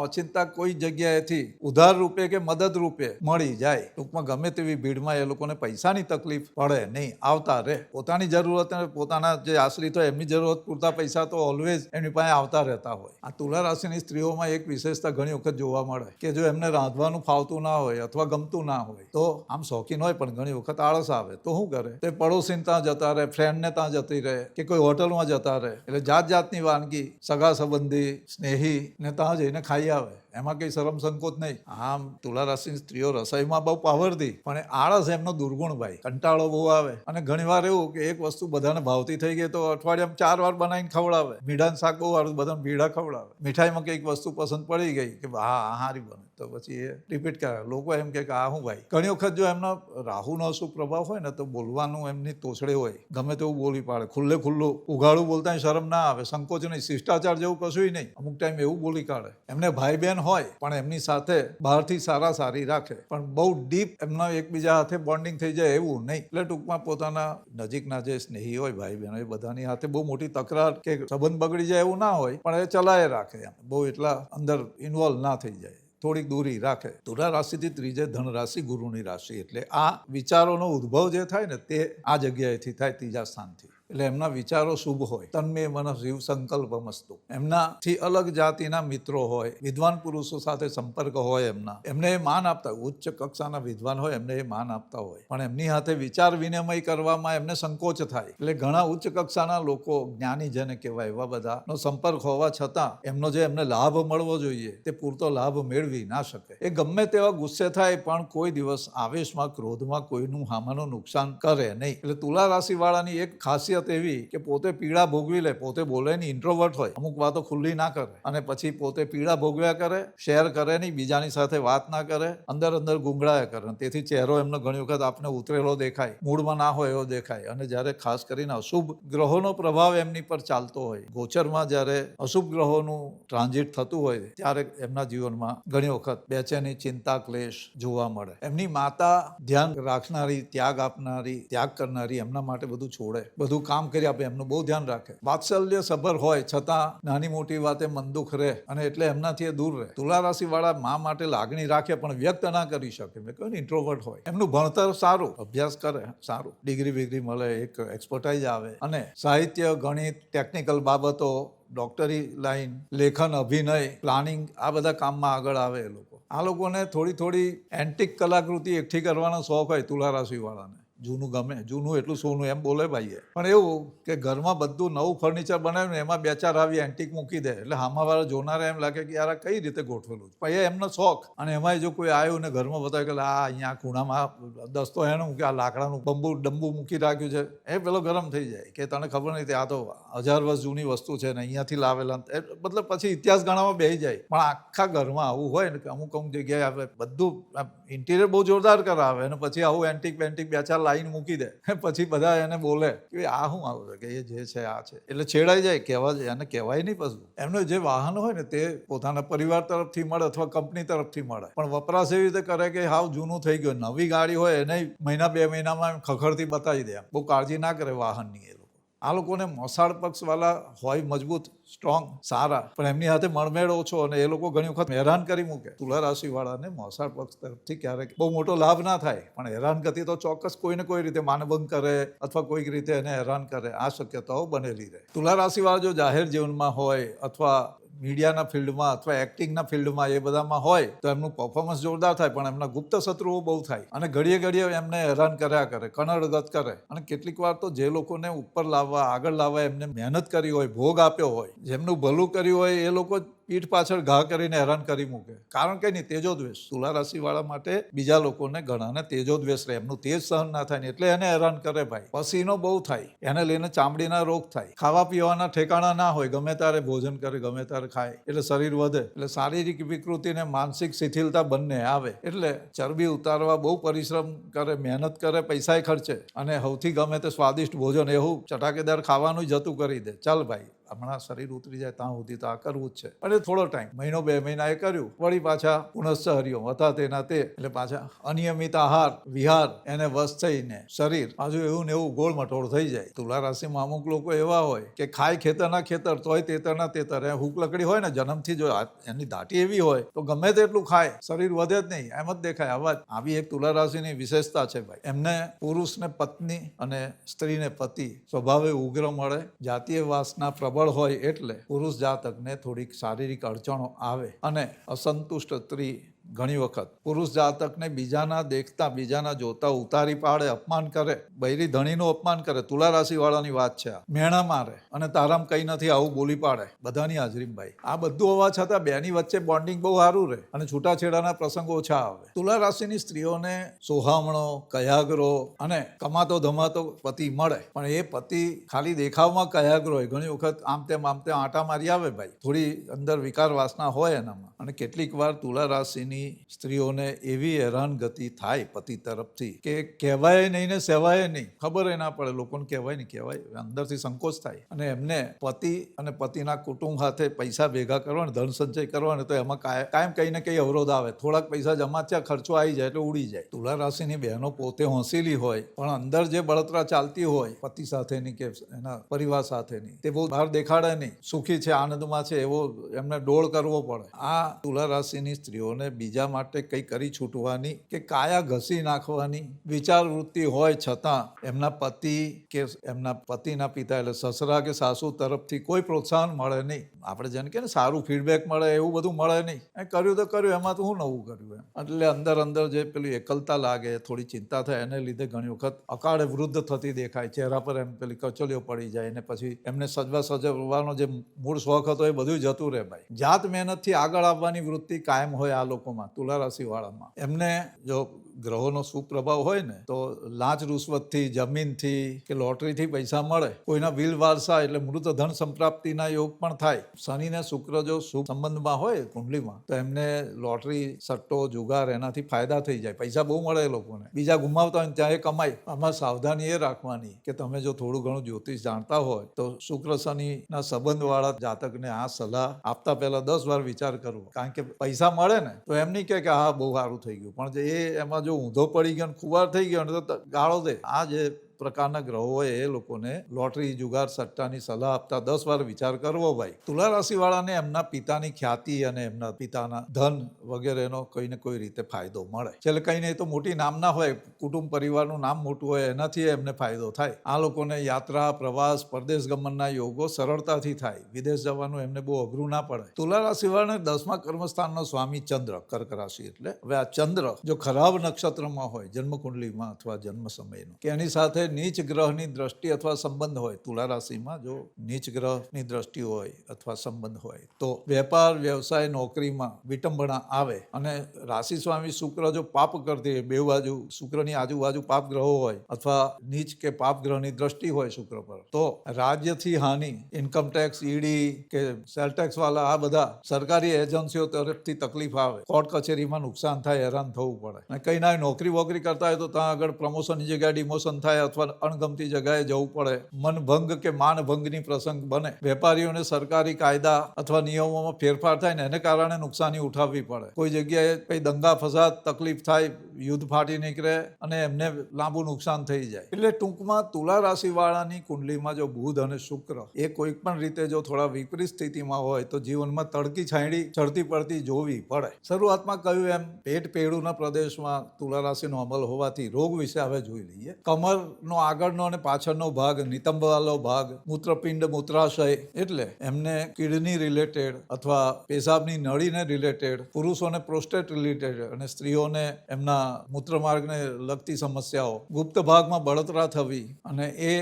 Speaker 1: ઓચિંતા કોઈ જગ્યાએથી ઉધાર રૂપે કે મદદ રૂપે મળી જાય. ટૂંકમાં ગમે તેવી ભીડમાં એ લોકોને પૈસાની તકલીફ પડે નહીં, આવતા રહે. પોતાની જરૂરત, પોતાના જે આશ્રિત હોય એમની જરૂરત પૂરતા પૈસા તો ઓલવેઝ એમની પાસે આવતા રહેતા હોય. આ તુલા રાશિની સ્ત્રીઓમાં એક વિશેષતા ઘણી વખત જોવા મળે કે જો એમને રાંધવાનું ફાવતું ના હોય અથવા ગમતું ના હોય તો આમ શોખીન હોય પણ ઘણી વખત આળસ આવે તો શું કરે, તે પડોશીને ત્યાં જતા રહે, ફ્રેન્ડને ત્યાં જતી રહે કે કોઈ હોટલમાં જતા રહે. એટલે જાત જાતની વાનગી, સગા સંબંધી, સ્નેહી ને ત્યાં જઈને ખાઈ આવે. એમાં કઈ શરમ સંકોચ નહીં. આમ તુલા રાશિની સ્ત્રીઓ રસોઈમાં બહુ પાવરથી, પણ આળસ એમનો દુર્ગુણ ભાઈ. કંટાળો બહુ આવે અને ઘણીવાર એવું કે એક વસ્તુ બધાને ભાવતી થઈ ગઈ તો અઠવાડિયામાં 4 વાર બનાવીને ખવડાવે. મીઠાનું શાક બહુ સારું, બધાને ભીડા ખવડાવે. મીઠાઈમાં કંઈક વસ્તુ પસંદ પડી ગઈ કે હા સારી બને તો પછી એ રિપીટ કરે. લોકો એમ કે આ શું ભાઈ. ઘણી વખત જો એમનો રાહુનો અશુભ પ્રભાવ હોય ને તો બોલવાનું એમની તોછડે હોય, ગમે તેવું બોલી પાડે, ખુલ્લું ઉઘાડું બોલતા શરમ ના આવે, સંકોચ નહીં, શિષ્ટાચાર જેવું કશું નહીં. અમુક ટાઈમ એવું બોલી કાઢે. એમને ભાઈ બહેન હોય પણ એમની સાથે બહારથી સારી રાખે, પણ બહુ ડીપ એમના એકબીજા સાથે બોન્ડિંગ થઈ જાય એવું નહીં. એટલે ટૂંકમાં પોતાના નજીકના જે સ્નેહી હોય, ભાઈ બહેનો, એ બધાની સાથે બહુ મોટી તકરાર કે સંબંધ બગડી જાય એવું ના હોય, પણ એ ચલાય રાખે. એમ બહુ એટલા અંદર ઇન્વોલ્વ ના થઈ જાય, થોડીક દૂરી રાખે. તુલા રાશિથી ત્રીજે ધન રાશિ, ગુરુની રાશિ. એટલે આ વિચારોનો ઉદ્ભવ જે થાય ને તે આ જગ્યાએથી થાય, ત્રીજા સ્થાનથી. એટલે એમના વિચારો શુભ હોય, તન્મે મન શિવ સંકલ્પમસ્તુ. એમનાથી અલગ જાતિના મિત્રો હોય, વિદ્વાન પુરુષો સાથે સંપર્ક હોય, એમને એ માન આપતા હોય. ઉચ્ચ કક્ષાના વિદ્વાન હોય એમને એ માન આપતા હોય, પણ એમની સાથે વિચાર વિનિમય કરવામાં એમને સંકોચ થાય. એટલે ઘણા ઉચ્ચ કક્ષાના લોકો, જ્ઞાની જેને કહેવાય, એવા બધાનો સંપર્ક હોવા છતાં એમનો જે એમને લાભ મળવો જોઈએ તે પૂરતો લાભ મેળવી ના શકે. એ ગમે તેવા ગુસ્સે થાય પણ કોઈ દિવસ આવેશમાં, ક્રોધમાં કોઈનું હામાનું નુકસાન કરે નહીં. એટલે તુલા રાશિવાળાની એક ખાસિયત એવી કે પોતે પીડા ભોગવી લે, પોતે બોલે નહીં, ઇન્ટ્રોવર્ટ હોય, અમુક વાતો ખુલ્લી ના કરે, અને પછી પોતે પીડા ભોગવ્યા કરે, શેર કરે નહીં, બીજાની સાથે વાત ના કરે, અંદર અંદર ગુંગળાયા કરે. તેથી ચહેરો એમનો ઘણી વખત આપને ઉતરેલો દેખાય, મૂડમાં ના હોય એવો દેખાય. અને જ્યારે ખાસ કરીને અશુભ ગ્રહોનો પ્રભાવ એમની પર ચાલતો હોય, ગોચરમાં જ્યારે અશુભ ગ્રહોનું ટ્રાન્ઝિટ થતું હોય, ત્યારે એમના જીવનમાં ઘણી વખત બેચેની, ચિંતા, ક્લેશ જોવા મળે. એમની માતા ધ્યાન રાખનારી, ત્યાગ આપનારી, ત્યાગ કરનારી, એમના માટે બધું છોડે, બધું કામ કરી આપે, એમનું બહુ ધ્યાન રાખે. વાત્સલ્ય સભર હોય છતાં નાની મોટી વાતે મન દુઃખ રહે, અને એટલે એમનાથી એ દૂર રહે. તુલા રાશિવાળા મા માટે લાગણી રાખે પણ વ્યક્ત ના કરી શકે. મેં કહ્યું ને, ઇન્ટ્રોવર્ટ હોય. એમનું ભણતર સારું, અભ્યાસ કરે સારું, ડિગ્રી બિગ્રી મળે, એક એક્સપર્ટાઇઝ આવે, અને સાહિત્ય, ગણિત, ટેકનિકલ બાબતો, ડોક્ટરી લાઈન, લેખન, અભિનય, પ્લાનિંગ, આ બધા કામમાં આગળ આવે એ લોકો. આ લોકોને થોડી એન્ટિક કલાકૃતિ એકઠી કરવાનો શોખ હોય તુલા રાશિવાળાને. જૂનું ગમે, જૂનું એટલું સોનું એમ બોલે ભાઈએ. પણ એવું કે ઘરમાં બધું નવું ફર્નિચર બનાવ્યું ને એમાં બે ચાર આવી એન્ટિક મૂકી દે, એટલે હામાવાળા જોનારે એમ લાગે કે યાર આ કઈ રીતે ગોઠવેલું. પણ એ એમનો શોખ. અને એમાંય જો કોઈ આવ્યું ને ઘરમાં બતાવે કે આ અહીંયા ખૂણામાં દસ્તો એનું કે આ લાકડાનું ડંબુ મૂકી રાખ્યું છે, એ પેલો ગરમ થઈ જાય કે તને ખબર નથી આ તો 1000 વર્ષ જૂની વસ્તુ છે ને અહીંયાથી લાવેલા. મતલબ પછી ઇતિહાસ ગણામાં બેસી જાય. પણ આખા ઘરમાં આવું હોય ને કે અમુક જગ્યાએ આપણે બધું ઇન્ટિરિયર બહુ જોરદાર કરાવે, અને પછી આવું એન્ટિક બેન્ટિક બે ચાર લાઈન મૂકી દે, પછી બધા એને બોલે કે આ શું આવું છે, કે એ જે છે આ છે, એટલે છેડાઈ જાય. કહેવા જાય એને કહેવાય નહીં. પછી એમનો જે વાહન હોય ને તે પોતાના પરિવાર તરફથી મળે અથવા કંપની તરફથી મળે, પણ વપરાશ એવી રીતે કરે કે હાવ જૂનું થઈ ગયું. નવી ગાડી હોય એને મહિના 2 મહિનામાં ખખડતી બતાવી દે. બહુ કાળજી ના કરે વાહનની. આ લોકોને મોસાળ પક્ષવાળા હોય, મજબૂત, સ્ટ્રોંગ, સારા, પણ એમની સાથે મળમેળ ઓછો, અને એ લોકો ઘણી વખત હેરાન કરી મૂકે. તુલા રાશિવાળાને મોસાળ પક્ષ તરફથી ક્યારેક બહુ મોટો લાભ ના થાય, પણ હેરાનગતિ તો ચોક્કસ કોઈને કોઈ રીતે માનભંગ કરે અથવા કોઈક રીતે એને હેરાન કરે, આ શક્યતાઓ બનેલી રહે. તુલા રાશિવાળા જો જાહેર જીવનમાં હોય અથવા મીડિયાના ફિલ્ડમાં અથવા એક્ટિંગના ફિલ્ડમાં એ બધામાં હોય તો એમનું પરફોર્મન્સ જોરદાર થાય, પણ એમના ગુપ્ત શત્રુઓ બહુ થાય, અને ઘડીએ એમને હેરાન કર્યા કરે, કનડગત કરે. અને કેટલીક વાર તો જે લોકોને ઉપર લાવવા, આગળ લાવવા એમને મહેનત કરી હોય, ભોગ આપ્યો હોય, જેમનું ભલું કર્યું હોય, એ લોકો પીઠ પાછળ ઘા કરીને હેરાન કરી મૂકે. કારણ કે નહીં, તેજો દ્વેષ. તુલા રાશિવાળા માટે બીજા લોકોને ઘણાને તેજો દ્વેષ રહે, એમનું તેજ સહન ના થાય ને એટલે એને હેરાન કરે ભાઈ. પસીનો બહુ થાય, એને લઈને ચામડીના રોગ થાય, ખાવા પીવાના ઠેકાણા ના હોય, ગમે ત્યારે ભોજન કરે, ગમે ત્યારે ખાય, એટલે શરીર વધે, એટલે શારીરિક વિકૃતિ ને માનસિક શિથિલતા બંને આવે. એટલે ચરબી ઉતારવા બહુ પરિશ્રમ કરે, મહેનત કરે, પૈસા ખર્ચે, અને સૌથી ગમે તે સ્વાદિષ્ટ ભોજન એવું ચટાકેદાર ખાવાનું જતું કરી દે. ચાલ ભાઈ, હમણાં શરીર ઉતરી જાય ત્યાં સુધી તો આ કરવું જ છે. અને થોડો ટાઈમ, 1-2 મહિના એ કર્યું, વળી પાછા પુનશ્ચ હરિયો હતા તેના તે, એટલે પાછા અનિયમિત આહાર વિહાર એને વશ થઈને શરીર પાછું એવું ને એવું ગોળ મટોળ થઈ જાય. તુલા રાશિમાં અમુક લોકો એવા હોય કે ખાય ખેતરના ખેતર તોય તેતરના તેતર. એ હુક લકડી હોય ને જન્મથી, જો એની દાટી એવી હોય તો ગમે તેટલું ખાય, શરીર વધે જ નહીં, એમ જ દેખાય. આવા આવી એક તુલા રાશિની વિશેષતા છે ભાઈ. એમને પુરુષને પત્ની અને સ્ત્રીને પતિ સ્વભાવે ઉગ્ર મળે. જાતીય વાસના પ્રબળ હોય એટલે પુરુષ જાતકને થોડીક શારીરિક અડચણો આવે, અને અસંતુષ્ટ સ્ત્રી ઘણી વખત પુરુષ જાતકને બીજાના દેખતા, બીજાના જોતા ઉતારી પાડે, અપમાન કરે, બૈરી ધણીનું અપમાન કરે. તુલા રાશિવાળાની વાત છે. મેણા મારે અને તારામ કઈ નથી આવું બોલી પાડે બધાની હાજરીમાં ભાઈ. આ બધું હોવા છતાં બેની વચ્ચે બોન્ડિંગ બહુ સારું રહે, અને છૂટાછેડાના પ્રસંગો ઓછા આવે. તુલા રાશિની સ્ત્રીઓને સોહામણો, કયાગરો અને કમાતો ધમાતો પતિ મળે, પણ એ પતિ ખાલી દેખાવમાં કયાગરો હોય. ઘણી વખત આમ તેમ આંટા મારી આવે ભાઈ. થોડી અંદર વિકાર વાસના હોય એનામાં. અને કેટલીક વાર તુલા રાશિની સ્ત્રીઓને એવી હેરાનગતિ થાય પતિ તરફથી કે કહેવાય નહીં ને સેવાય નહીં. ખબર ના પડે, લોકોને કહેવાય નહીં, કહેવાય અંદરથી સંકોચ થાય. અને એમને પતિ અને પતિના કુટુંબ સાથે પૈસા ભેગા કરવાને, ધન સંચય કરવાને, તો એમાં કાયમ કંઈ ને કંઈ અવરોધ આવે. થોડાક પૈસા જમા થયા, ખર્ચો આવી જાય એટલે ઉડી જાય. તુલા રાશિની બહેનો પોતે હોંશીલી હોય, પણ અંદર જે બળતરા ચાલતી હોય પતિ સાથેની કે એના પરિવાર સાથેની, તે બહુ બહાર દેખાડે નહીં. સુખી છે, આનંદમાં છે એવો એમને ડોળ કરવો પડે. આ તુલા રાશિની સ્ત્રીઓને બીજા માટે કંઈ કરી છૂટવાની કે કાયા ઘસી નાખવાની વિચાર વૃત્તિ હોય છતાં એમના પતિ કે એમના પતિના પિતા એટલે સસરા કે સાસુ તરફથી કોઈ પ્રોત્સાહન મળે નહીં. આપણે જેને કે ને સારું ફીડબેક મળે એવું બધું મળે નહીં. કર્યું તો કર્યું, એમાં તો હું નવું કર્યું એમ. એટલે અંદર જે પેલી એકલતા લાગે, થોડી ચિંતા થાય, એને લીધે ઘણી વખત અકાળે વૃદ્ધ થતી દેખાય, ચહેરા પર એમ પેલી કચોલીઓ પડી જાય ને પછી એમને સજવાનો જે મૂળ શોખ હતો એ બધું જતું રહે ભાઈ. જાત મહેનતથી આગળ આવવાની વૃત્તિ કાયમ હોય આ લોકોમાં, તુલા રાશિવાળામાં. એમને જો ગ્રહોનો સુપ્રભાવ હોય ને તો લાંચ રૂશ્વતથી, જમીનથી કે લોટરીથી પૈસા મળે, કોઈના વિલ વારસા એટલે મૃત ધન સંપ્રાપ્તિના યોગ પણ થાય. શનિ ને શુક્ર જો શુભ સંબંધમાં હોય કુંડલીમાં તો એમને લોટરી, સટ્ટો, જુગાર એનાથી ફાયદા થઈ જાય, પૈસા બહુ મળે એ લોકોને. બીજા ગુમાવતા હોય ત્યાં એ કમાય. આમાં સાવધાની એ રાખવાની કે તમે જો થોડું ઘણું જ્યોતિષ જાણતા હોય તો શુક્ર શનિના સંબંધવાળા જાતકને આ સલાહ આપતા પહેલા 10 વાર વિચાર કરવો. કારણ કે પૈસા મળે ને તો એમ નહીં કે હા બહુ સારું થઈ ગયું, પણ જે એમાં જો ઊંધો પડી ગયો ને ખુવાર થઈ ગયો ને તો ગાળો દે. આ જે પ્રકારના ગ્રહો હોય એ લોકોને લોટરી, જુગાર, સટ્ટાની સલાહ આપતા 10 વાર વિચાર કરવો ભાઈ. તુલા રાશિવાળાને એમના પિતાની ખ્યાતિ અને એમના પિતાના ધન વગેરેનો કોઈ ને કોઈ રીતે ફાયદો મળે. છેલ્લે કંઈ નહીં તો મોટી નામના હોય, કુટુંબ પરિવારનું નામ મોટું હોય, એનાથી એમને ફાયદો થાય. આ લોકોને યાત્રા, પ્રવાસ, પરદેશ ગમનના યોગો સરળતાથી થાય. વિદેશ જવાનું એમને બહુ અઘરું ના પડે. તુલા રાશિવાળાને 10મા કર્મસ્થાનનો સ્વામી ચંદ્ર, કર્ક રાશિ એટલે. હવે આ ચંદ્ર જો ખરાબ નક્ષત્રમાં હોય જન્મકુંડલીમાં અથવા જન્મ સમયનો કે એની સાથે નીચ ગ્રહની દ્રષ્ટિ અથવા સંબંધ હોય, તુલા રાશિમાં જો નીચ ગ્રહની દ્રષ્ટિ હોય અથવા સંબંધ હોય તો વેપાર, વ્યવસાય, નોકરીમાં વિટંબણા આવે. અને રાશિ સ્વામી શુક્ર જો પાપ કરતી હોય, બે બાજુ શુક્રની આજુબાજુ પાપ ગ્રહો હોય અથવા નીચ કે પાપ ગ્રહની દ્રષ્ટિ હોય શુક્ર પર, તો રાજ્યથી હાનિ, ઇન્કમટેક્સ, ઈડી કે સેલ ટેક્સ વાળા આ બધા સરકારી એજન્સીઓ તરફથી તકલીફ આવે, કોર્ટ કચેરીમાં નુકસાન થાય, હેરાન થવું પડે. અને કંઈ ના નોકરી વોકરી કરતા હોય તો ત્યાં આગળ પ્રમોશનની જગ્યાએ ડિમોશન થાય અથવા અણગમતી જગ્યાએ જવું પડે. મનભંગ કે માનભંગની પ્રસંગ બને. વેપારીઓને સરકારી કાયદા અથવા નિયમોમાં ફેરફાર થાય ને એને કારણે નુકસાની ઉઠાવવી પડે. કોઈ જગ્યાએ કઈ દંગા ફસાદ, તકલીફ થાય, યુદ્ધ ફાટી નીકળે અને એમને લાંબુ નુકસાન થઈ જાય. એટલે ટૂંકમાં તુલા રાશિવાળાની કુંડલીમાં જો બુધ અને શુક્ર એ કોઈક પણ રીતે જો થોડા વિપરીત સ્થિતિમાં હોય તો જીવનમાં તડકી છાંયડી ચડતી પડતી જોવી પડે. શરૂઆતમાં કહ્યું એમ પેટ પેડુના પ્રદેશમાં તુલા રાશિનો અમલ હોવાથી રોગ વિશે હવે જોઈ લઈએ. કમરનો આગળનો અને પાછળનો ભાગ, નિતંબવાળો ભાગ, મૂત્રપિંડ, મૂત્રાશય એટલે એમને કિડની રિલેટેડ અથવા પેશાબની નળીને રિલેટેડ, પુરુષોને પ્રોસ્ટેટ રિલેટેડ અને સ્ત્રીઓને એમના મૂત્રમાર્ગને લગતી સમસ્યાઓ, ગુપ્ત ભાગમાં બળતરા થવી અને એ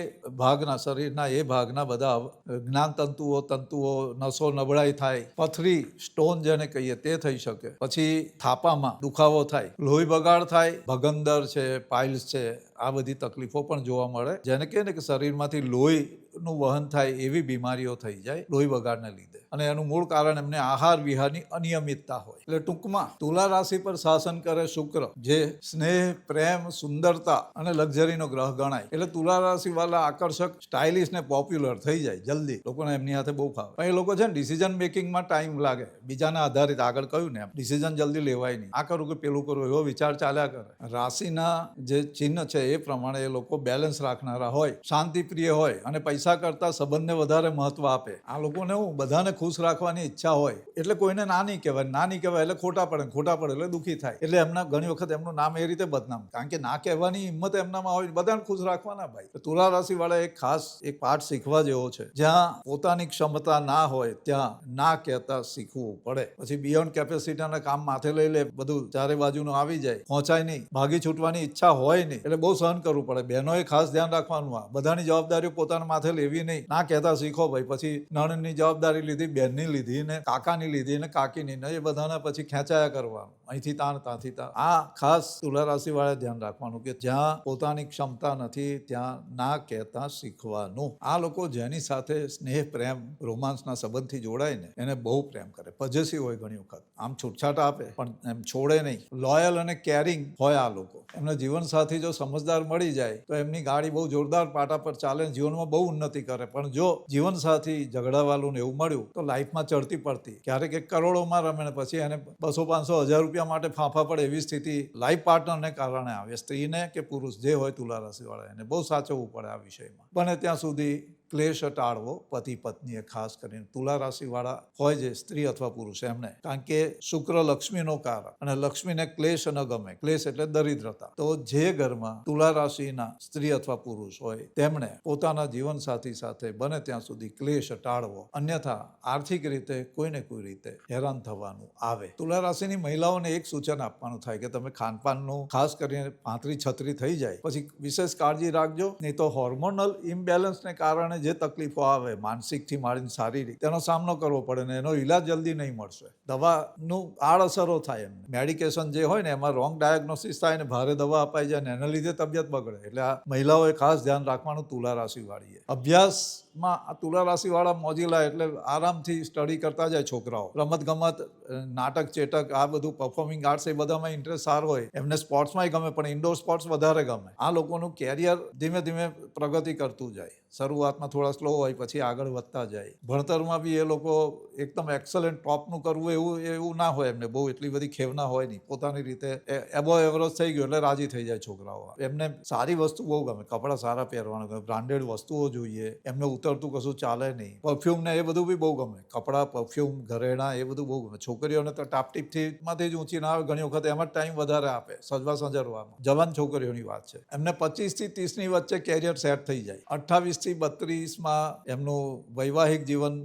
Speaker 1: ભાગના શરીરના એ ભાગના બધા જ્ઞાનતંતુઓ, નસો નબળાઈ થાય, પથરી, સ્ટોન જેને કહીએ તે થઈ શકે. પછી થાપામાં દુખાવો થાય, લોહી બગાડ થાય, ભગંદર છે, પાઇલ્સ છે, આ બધી તકલીફો પણ જોવા મળે. જેને કહે ને કે શરીરમાંથી લોહીનું વહન થાય એવી બીમારીઓ થઈ જાય લોહી બગાડને લીધે. અને એનું મૂળ કારણ એમને આહાર વિહારની અનિયમિતતા હોય. એટલે ટૂંકમાં તુલા રાશિ પર શાસન કરે શુક્ર, જે સ્નેહ, પ્રેમ, સુંદરતા અને લક્ઝરીનો ગ્રહ ગણાય. એટલે તુલા રાશિ વાળા આકર્ષક, સ્ટાઇલિશ ને પોપ્યુલર થઈ જાય જલ્દી. લોકોને એમની સાથે બહુ ફાવે. પણ એ લોકો છે ને ડિસિઝન મેકિંગમાં ટાઈમ લાગે. બીજાના આધારિત આગળ કહ્યું ને ડિસિઝન જલ્દી લેવાય નહીં. આ કરું કે પેલું કરું એવો વિચાર ચાલ્યા કરે. રાશિના જે ચિહ્ન છે એ પ્રમાણે એ લોકો બેલેન્સ રાખનારા હોય, શાંતિપ્રિય હોય અને પૈસા કરતા સંબંધને વધારે મહત્વ આપે. આ લોકોને હું બધાને ખુશ રાખવાની ઈચ્છા હોય એટલે કોઈને ના નહીં કહેવાય, ના નહીં કહેવાય એટલે ખોટા પડે એટલે દુઃખી થાય. એટલે એમના ઘણી વખત એમનું નામ એ રીતે બદનામ, કારણ કે ના કહેવાની હિંમત એમનામાં હોય, બધાને ખુશ રાખવાના ભાઈ. તુલા રાશિ વાળા એક ખાસ એક પાઠ શીખવા જેવો છે. જ્યાં પોતાની ક્ષમતા ના હોય ત્યાં ના કહેતા શીખવું પડે. પછી બિયોન્ડ કેપેસિટીના કામ માથે લઈ લે, બધું ચારે બાજુનું આવી જાય, પહોંચાય નહીં, ભાગી છૂટવાની ઈચ્છા હોય નહીં, એટલે બહુ સહન કરવું પડે. બહેનોએ ખાસ ધ્યાન રાખવાનું, આ બધાની જવાબદારીઓ પોતાના માથે લેવી નહીં. ના કહેતા શીખો ભાઈ. પછી નણંદની જવાબદારી લીધી, બહેનની લીધી ને કાકાની લીધી ને કાકીની, એ બધાના પછી ખેંચાયા કરવાનું, અહીંથી તાણ ત્યાંથી તાણ. આ ખાસ તુલા રાશિ વાળા ધ્યાન રાખવાનું કે જ્યાં પોતાની ક્ષમતા નથી ત્યાં ના કહેતા શીખવાનું. આ લોકો જેની સાથે સ્નેહ, પ્રેમ, રોમાન્સના સંબંધથી જોડાય ને એને બહુ પ્રેમ કરે. પજેસિવ હોય ઘણી વખત, આમ છૂટછાટ આપે પણ એમ છોડે નહીં. લોયલ અને કેરિંગ હોય આ લોકો. એમના જીવનસાથી જો સમજદાર મળી જાય તો એમની ગાડી બહુ જોરદાર પાટા પર ચાલે, જીવનમાં બહુ ઉન્નતિ કરે. પણ જો જીવનસાથી ઝઘડાવાળું ને એવું મળ્યું તો લાઈફમાં ચડતી પડતી, ક્યારેક 1 કરોડોમાં રમે ને પછી એને 200-500 રૂપિયા માટે ફાંફા પડે એવી સ્થિતિ લાઈફ પાર્ટનરને કારણે આવે. સ્ત્રીને કે પુરુષ જે હોય તુલા રાશિ વાળા એને બહુ સાચવવું પડે આ વિષયમાં. બને ત્યાં સુધી ક્લેશ ટાળવો પતિ પત્નીએ, ખાસ કરીને તુલા રાશિવાળા હોય જે સ્ત્રી અથવા પુરુષ એમને, કારણ કે શુક્ર લક્ષ્મીનો કારક અને લક્ષ્મીને ક્લેશ ન ગમે. ક્લેશ એટલે દરિદ્રતા. તો જે ઘરમાં તુલા રાશિના સ્ત્રી અથવા પુરુષ હોય તેમણે પોતાના જીવનસાથી સાથે બને ત્યાં સુધી ક્લેશ ટાળવો, અન્યથા આર્થિક રીતે કોઈને કોઈ રીતે હેરાન થવાનું આવે. તુલા રાશિની મહિલાઓને એક સૂચન આપવાનું થાય કે તમે ખાનપાનનું ખાસ કરીને 35-36 થઈ જાય પછી વિશેષ કાળજી રાખજો, નહીં તો હોર્મોનલ ઇમ્બેલેન્સને કારણે જે તકલીફો આવે માનસિકથી માંડીને શારીરિક, તેનો સામનો કરવો પડે ને એનો ઈલાજ જલ્દી નહીં મળશે. દવાનું આડઅસરો થાય, એમને મેડિકેશન જે હોય ને એમાં રોંગ ડાયગ્નોસિસ થાય ને ભારે દવા અપાઈ જાય ને એના લીધે તબિયત બગડે. એટલે આ મહિલાઓએ ખાસ ધ્યાન રાખવાનું તુલા રાશિવાળીએ. અભ્યાસમાં આ તુલા રાશિવાળા મોજીલા એટલે આરામથી સ્ટડી કરતા જાય છોકરાઓ. રમત ગમત, નાટક ચેટક, આ બધું પરફોર્મિંગ આર્ટ્સ એ બધામાં ઇન્ટરેસ્ટ સારો હોય. એમને સ્પોર્ટ્સમાંય ગમે પણ ઇન્ડોર સ્પોર્ટ્સ વધારે ગમે. આ લોકોનું કેરિયર ધીમે ધીમે પ્રગતિ કરતું જાય. શરૂઆતમાં થોડા સ્લો હોય પછી આગળ વધતા જાય. ભણતરમાં બી એ લોકો એકદમ એક્સલન્ટ ટોપનું કરવું એવું ના હોય એમને. બહુ એટલી બધી ખેવના હોય નહીં. પોતાની રીતે એબો એવરેજ થઈ ગયું એટલે રાજી થઈ જાય છોકરાઓ. એમને સારી વસ્તુ બહુ ગમે, કપડાં સારા પહેરવાના ગમે, બ્રાન્ડેડ વસ્તુઓ જોઈએ. એમને ઉતરતું કશું ચાલે નહીં. પરફ્યુમ ને એ બધું બી બહુ ગમે. કપડાં, પરફ્યુમ, ઘરેણા એ બધું બહુ ગમે. છોકરીઓને તો ટાપટીપથી માંથી જ ઊંચી ના આવે. ઘણી વખત એમાં ટાઈમ વધારે આપે સજવા સંજરવામાં. જવાન છોકરીઓની વાત છે. એમને 25 થી 30ની વચ્ચે કેરિયર સેટ થઈ જાય. 28 થી 32માં એમનું વૈવાહિક જીવન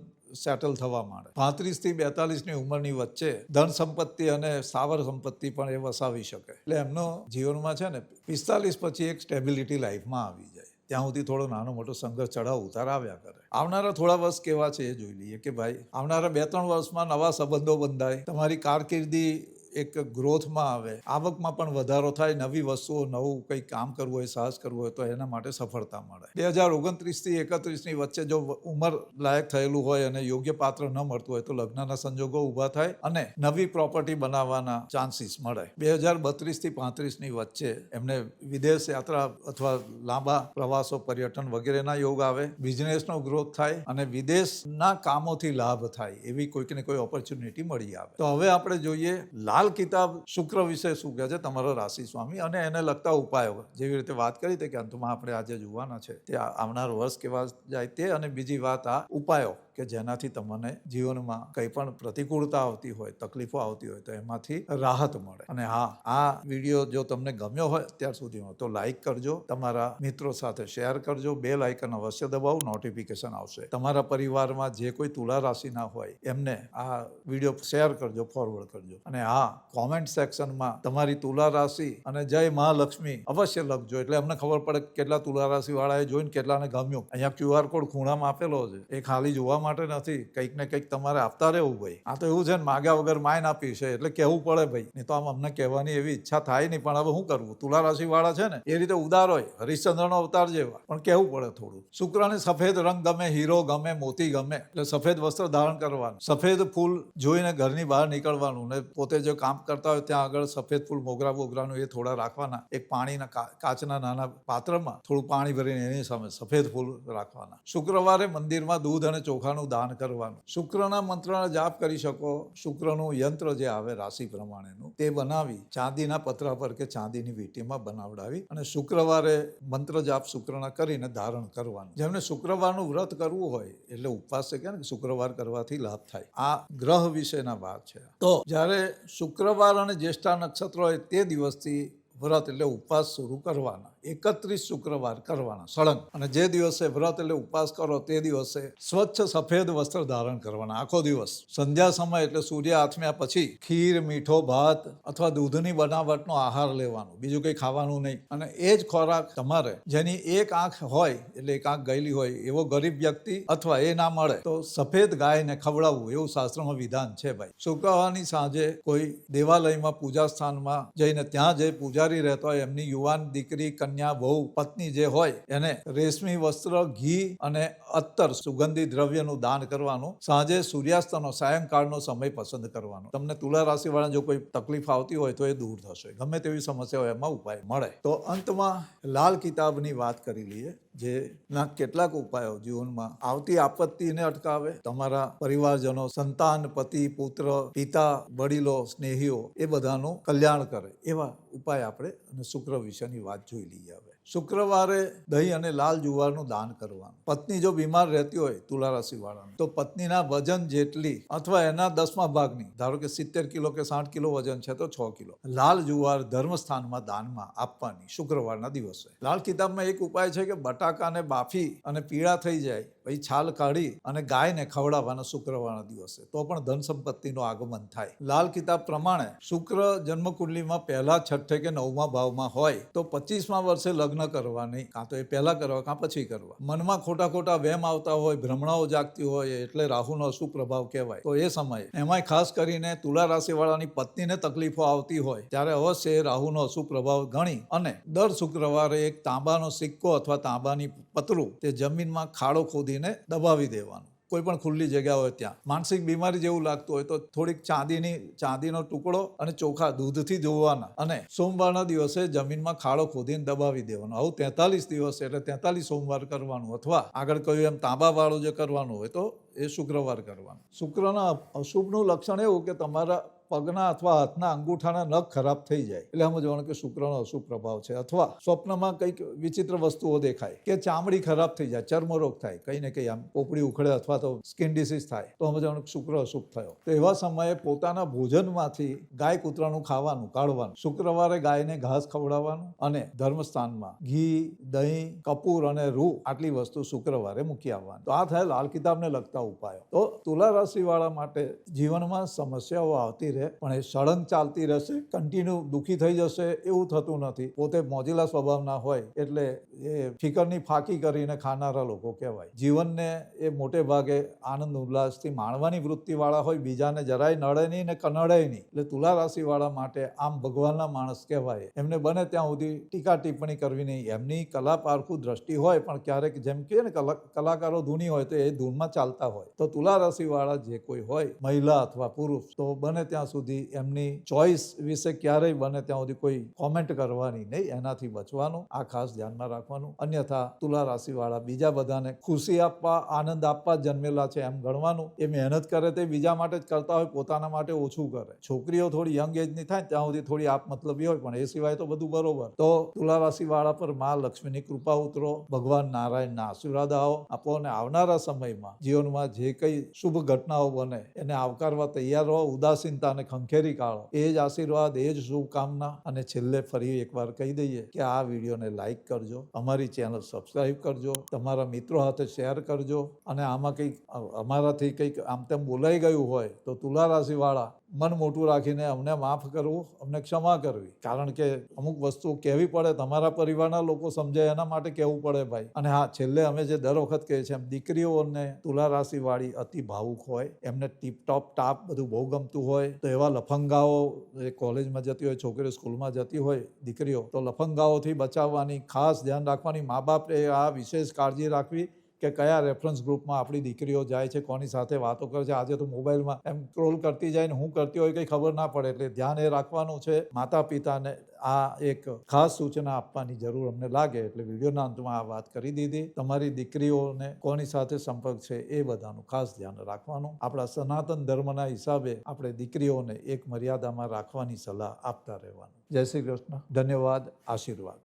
Speaker 1: સેટલ થવા માંડે. 35 થી 42ની ઉંમરની વચ્ચે ધન સંપત્તિ અને સ્થાવર સંપત્તિ પણ એ વસાવી શકે. એટલે એમનો જીવનમાં છે ને 45 પછી એક સ્ટેબિલિટી લાઈફમાં આવી જાય. ત્યાં સુધી થોડો નાનો મોટો સંઘર્ષ, ચઢાવ ઉતાર આવ્યા કરે. આવનારા થોડા વર્ષ કેવા છે એ જોઈ લઈએ કે ભાઈ આવનારા 2-3 વર્ષમાં નવા સંબંધો બંધાય, તમારી કારકિર્દી એક ગ્રોથમાં આવે, આવકમાં પણ વધારો થાય, નવી વસ્તુઓ, નવું કંઈક કામ કરવું હોય, સાહસ કરવું હોય તો એના માટે સફળતા મળે. 2029 થી 31ની વચ્ચે જો ઉંમર લાયક થયેલું હોય અને યોગ્ય પાત્ર ન મળતું હોય તો લગ્નના સંજોગો ઊભા થાય અને નવી પ્રોપર્ટી બનાવવાના ચાન્સીસ મળે. 2032 થી 35ની વચ્ચે એમને વિદેશ યાત્રા અથવા લાંબા પ્રવાસો, પર્યટન વગેરેના યોગ આવે. બિઝનેસનો ગ્રોથ થાય અને વિદેશના કામોથી લાભ થાય એવી કોઈક ને કોઈ ઓપોર્ચ્યુનિટી મળી આવે. તો હવે આપણે જોઈએ લાલ કિતાબ શુક્ર વિશે શું કહે છે તમારો રાશિ સ્વામી અને એને લગતા ઉપાયો. જેવી રીતે વાત કરી હતી કે અંતમાં આપણે આજે જોવાના છે તે આવનાર વર્ષ કેવા જાય તે, અને બીજી વાત આ ઉપાયો કે જેનાથી તમને જીવનમાં કંઈ પણ પ્રતિકૂળતા આવતી હોય, તકલીફો આવતી હોય તો એમાંથી રાહત મળે. અને હા, આ વિડીયો જો તમને ગમ્યો હોય અત્યાર સુધીમાં તો લાઈક કરજો, તમારા મિત્રો સાથે શેર કરજો, બેલ આઇકન અવશ્ય દબાવો, નોટિફિકેશન આવશે. તમારા પરિવારમાં જે કોઈ તુલા રાશિના હોય એમને આ વિડીયો શેર કરજો, ફોરવર્ડ કરજો. અને હા, કોમેન્ટ સેક્શનમાં તમારી તુલા રાશિ અને જય મહાલક્ષ્મી અવશ્ય લખજો, એટલે અમને ખબર પડે કેટલા તુલા રાશિ વાળાએ જોઈને કેટલાને ગમ્યું. અહીંયા QR કોડ ખૂણામાં આપેલો છે, એ ખાલી જોવા માટે નથી, કંઈક ને કંઈક તમારે આપતા રહેવું ભાઈ. આ તો એવું છે ને, માગ્યા વગર માયન આપી છે એટલે કહેવું પડે ભાઈ. નહીં તો આમ અમને કહેવાની એવી ઈચ્છા થાય નહીં, પણ હવે શું કરવું. તુલા રાશિ વાળા છે ને એ રીતે ઉદાર હોય, હરિશ્ચંદ્રનો અવતાર જેવા, પણ કહેવું પડે થોડું. શુક્રને સફેદ રંગ ગમે, હીરો ગમે, મોતી ગમે, એટલે સફેદ વસ્ત્ર ધારણ કરવાનું, સફેદ ફૂલ જોઈને ઘરની બહાર નીકળવાનું ને પોતે જો કામ કરતા હોય ત્યાં આગળ સફેદ ફૂલ, મોગરા બોગરાનું એ થોડા રાખવાના. એક પાણીના કાચના નાના પાત્રમાં થોડું પાણી ભરીને એની સામે સફેદ ફૂલ રાખવાના. શુક્રવારે મંદિરમાં દૂધ અને ચોખાનું દાન કરવાનું. શુક્રના મંત્રના જાપ કરી શકો. શુક્રનું યંત્ર જે આવે રાશિ પ્રમાણેનું તે બનાવી ચાંદીના પતરા પર કે ચાંદીની વીંટીમાં બનાવડાવી અને શુક્રવારે મંત્ર જાપ શુક્રના કરીને ધારણ કરવાનું. જેમને શુક્રવારનું વ્રત કરવું હોય એટલે ઉપવાસ છે કે શુક્રવાર કરવાથી લાભ થાય. આ ગ્રહ વિશેના ભાગ છે. તો જ્યારે શુક્રવાર અને જ્યેષ્ઠા નક્ષત્ર હોય તે દિવસથી વ્રત એટલે ઉપવાસ શરૂ કરવાના. 31 શુક્રવાર કરવાના સળંગ. અને જે દિવસે વ્રત એટલે ઉપવાસ કરો તે દિવસે સ્વચ્છ સફેદ વસ્ત્ર ધારણ કરવાના આખો દિવસ. સંધ્યા સમય એટલે સૂર્ય આથમ્યા પછી ખીર, મીઠો ભાત અથવા દૂધની બનાવટનો આહાર લેવાનો, બીજું કંઈ ખાવાનું નહીં. અને એ જ ખોરાક તમારે, જેની એક આંખ હોય એટલે એક આંખ ગયેલી હોય એવો ગરીબ વ્યક્તિ અથવા એ ના મળે તો સફેદ ગાયને ખવડાવવું, એવું શાસ્ત્રમાં વિધાન છે ભાઈ. શુક્રવારની સાંજે કોઈ દેવાલયમાં, પૂજા સ્થાનમાં જઈને ત્યાં જે પૂજારી રહેતો હોય એમની યુવાન દીકરી, કન્યા, વહુ, પત્ની જે હોય એને રેશમી વસ્ત્ર, ઘી અને અત્તર, સુગંધી દ્રવ્યનું દાન કરવાનું. સાંજે સૂર્યાસ્તનો, સાયંકાળનો સમય પસંદ કરવાનો. તમને તુલા રાશિવાળા જો કોઈ તકલીફ આવતી હોય તો એ દૂર થશે. ગમે તેવી સમસ્યા હોય એમાં ઉપાય મળે. તો અંતમાં લાલ કિતાબની વાત કરી લઈએ, જેના કેટલાક ઉપાયો જીવનમાં આવતી આપત્તિને અટકાવે, તમારા પરિવારજનો, સંતાન, પતિ, પુત્ર, પિતા, વડીલો, સ્નેહીઓ એ બધાનું કલ્યાણ કરે એવા ઉપાય આપણે અને શુક્ર વિશેની વાત જોઈ લઈએ. હવે શુક્રવારે દહીં અને લાલ જુવારનું દાન કરવાનું. પત્ની જો બીમાર રહેતી હોય તુલા રાશિવાળાની, તો પત્નીના વજન જેટલી અથવા એના 10મા ભાગની, ધારો કે 70 કિલો કે 60 કિલો વજન છે તો 6 કિલો લાલ જુવાર ધર્મસ્થાનમાં દાનમાં આપવાની શુક્રવારના દિવસે. લાલ કિતાબમાં એક ઉપાય છે કે બટાકાને બાફી અને પીળા થઈ જાય પછી છાલ કાઢી અને ગાયને ખવડાવવાના શુક્રવારના દિવસે, તો પણ ધન સંપત્તિનું આગમન થાય. લાલ કિતાબ પ્રમાણે શુક્ર જન્મકુંડલીમાં પહેલા, છઠ્ઠે કે 9મા ભાવમાં હોય તો 25મા વર્ષે લગ્ન કરવા નહીં, કાં તો એ પહેલા કરવા કાં પછી કરવા. મનમાં ખોટા વેમ આવતા હોય, ભ્રમણાઓ જાગતી હોય, એટલે રાહુનો અશુભ પ્રભાવ કહેવાય. તો એ સમયે એમાંય ખાસ કરીને તુલા રાશિવાળાની પત્નીને તકલીફો આવતી હોય ત્યારે અવશ્ય રાહુનો અશુભ પ્રભાવ ગણી અને દર શુક્રવારે એક તાંબાનો સિક્કો અથવા તાંબાની પતરું તે જમીનમાં ખાડો ખોદીને દબાવી દેવાનું. કોઈ પણ ખુલ્લી જગ્યા હોય ત્યાં. માનસિક બીમારી જેવું લાગતું હોય તો થોડીક ચાંદીનો ટુકડો અને ચોખા દૂધથી ધોવાના અને સોમવારના દિવસે જમીનમાં ખાડો ખોદીને દબાવી દેવાનો. આવું 43 દિવસ એટલે 43 સોમવાર કરવાનું, અથવા આગળ કહ્યું એમ તાંબાવાળું જે કરવાનું હોય તો એ શુક્રવાર કરવાનું. શુક્રના અશુભનું લક્ષણ એવું કે તમારા પગના અથવા હાથના અંગૂઠાના નખ ખરાબ થઈ જાય એટલે સમજવાનું કે શુક્રનો અશુભ પ્રભાવ છે. અથવા સ્વપ્નમાં કંઈક વિચિત્ર વસ્તુઓ દેખાય કે ચામડી ખરાબ થઈ જાય, ચર્મરોગ થાય, કંઈ ને કંઈ આમ પોપડી ઉખડે અથવા તો સ્કિન ડિસીઝ થાય તો સમજવાનું કે શુક્ર અશુભ થયો. તો એવા સમયે પોતાના ભોજનમાંથી ગાય કૂતરાનું ખાવાનું કાઢવાનું. શુક્રવારે ગાયને ઘાસ ખવડાવવાનું અને ધર્મસ્થાનમાં ઘી, દહીં, કપૂર અને રૂ આટલી વસ્તુ શુક્રવારે મૂકી આવવાની. તો આ થાય લાલ કિતાબને લગતા ઉપાયો. તો તુલા રાશિવાળા માટે જીવનમાં સમસ્યાઓ આવતી પણ એ સળંગ ચાલતી રહેશે, કન્ટિન્યુ દુઃખી થઈ જશે એવું થતું નથી. પોતે મોજીલા સ્વભાવના હોય એટલે એ ફિકરની ફાંકી કરીને ખાનારા લોકો કહેવાય. જીવનને એ મોટે ભાગે આનંદ ઉલ્લાસથી માણવાની વૃત્તિવાળા હોય, બીજાને જરાય નડે નહીં ને કનડે નહીં. એટલે તુલા રાશિવાળા માટે આમ ભગવાનના માણસ કહેવાય. એમને બને ત્યાં સુધી ટીકા ટિપ્પણી કરવી નહીં. એમની કલા પારખું દ્રષ્ટિ હોય પણ ક્યારેક જેમ કે ને કલાકારો ધૂની હોય તો એ ધૂનમાં ચાલતા હોય. તો તુલા રાશિવાળા જે કોઈ હોય, મહિલા અથવા પુરુષ, તો બને ત્યાં સુધી એમની ચોઈસ વિશે ક્યારેય બને ત્યાં સુધી કોઈ કોમેન્ટ કરવાની નહીં, એનાથી બચવાનું. આ ખાસ ધ્યાનમાં રાખવાનું. અન્યથા તુલા રાશિવાળા બીજા બધાને ખુશી આપવા, આનંદ આપવા જન્મેલા છે એમ ગણવાનું. એ મહેનત કરે તે બીજા માટે જ કરતા હોય, પોતાના માટે ઓછું કરે. છોકરીઓ થોડી યંગ એજની થાય ત્યાં સુધી થોડી આપમતલબી હોય, પણ એ સિવાય તો બધું બરોબર. તો તુલા રાશિવાળા પર મા લક્ષ્મીની કૃપા ઉતરો, ભગવાન નારાયણના આશીર્વાદ આપો અને આવનારા સમયમાં જીવનમાં જે કંઈ શુભ ઘટનાઓ બને એને આવકારવા તૈયાર રહો. ઉદાસીનતા ખંખેરી કાઢો. એ જ આશીર્વાદ, એ જ શુભકામના. અને છેલ્લે ફરી એકવાર કહી દઈએ કે આ વિડીયોને લાઈક કરજો, અમારી ચેનલ સબસ્ક્રાઈબ કરજો, તમારા મિત્રો સાથે શેર કરજો. અને આમાં કંઈક અમારાથી કંઈક આમ તેમ બોલાઈ ગયું હોય તો તુલા રાશિવાળા મન મોટું રાખીને અમને માફ કરવું, અમને ક્ષમા કરવી. કારણ કે અમુક વસ્તુ કહેવી પડે, તમારા પરિવારના લોકો સમજે એના માટે કહેવું પડે ભાઈ. અને હા, છેલ્લે અમે જે દર વખત કહીએ છીએ એમ દીકરીઓને તુલા રાશિવાળી અતિ ભાવુક હોય, એમને ટીપટોપ ટાપ બધું બહુ ગમતું હોય, તો એવા લફંગાઓ, એ કોલેજમાં જતી હોય, છોકરીઓ સ્કૂલમાં જતી હોય, દીકરીઓ, તો લફંગાઓથી બચાવવાની ખાસ ધ્યાન રાખવાની. મા બાપે આ વિશેષ કાળજી રાખવી કે કયા રેફરન્સ ગ્રુપમાં આપણી દીકરીઓ જાય છે, કોની સાથે વાતો કરે છે. આજે તો મોબાઈલમાં એમ સ્ક્રોલ કરતી જાય ને હું કરતી હોય કંઈ ખબર ના પડે. એટલે ધ્યાન એ રાખવાનું છે. માતા પિતાને આ એક ખાસ સૂચના આપવાની જરૂર અમને લાગે એટલે વિડીયોના અંતમાં આ વાત કરી દીધી. તમારી દીકરીઓને કોની સાથે સંપર્ક છે એ બધાનું ખાસ ધ્યાન રાખવાનું. આપણા સનાતન ધર્મના હિસાબે આપણે દીકરીઓને એક મર્યાદામાં રાખવાની સલાહ આપતા રહેવાનું. જય શ્રી કૃષ્ણ. ધન્યવાદ. આશીર્વાદ.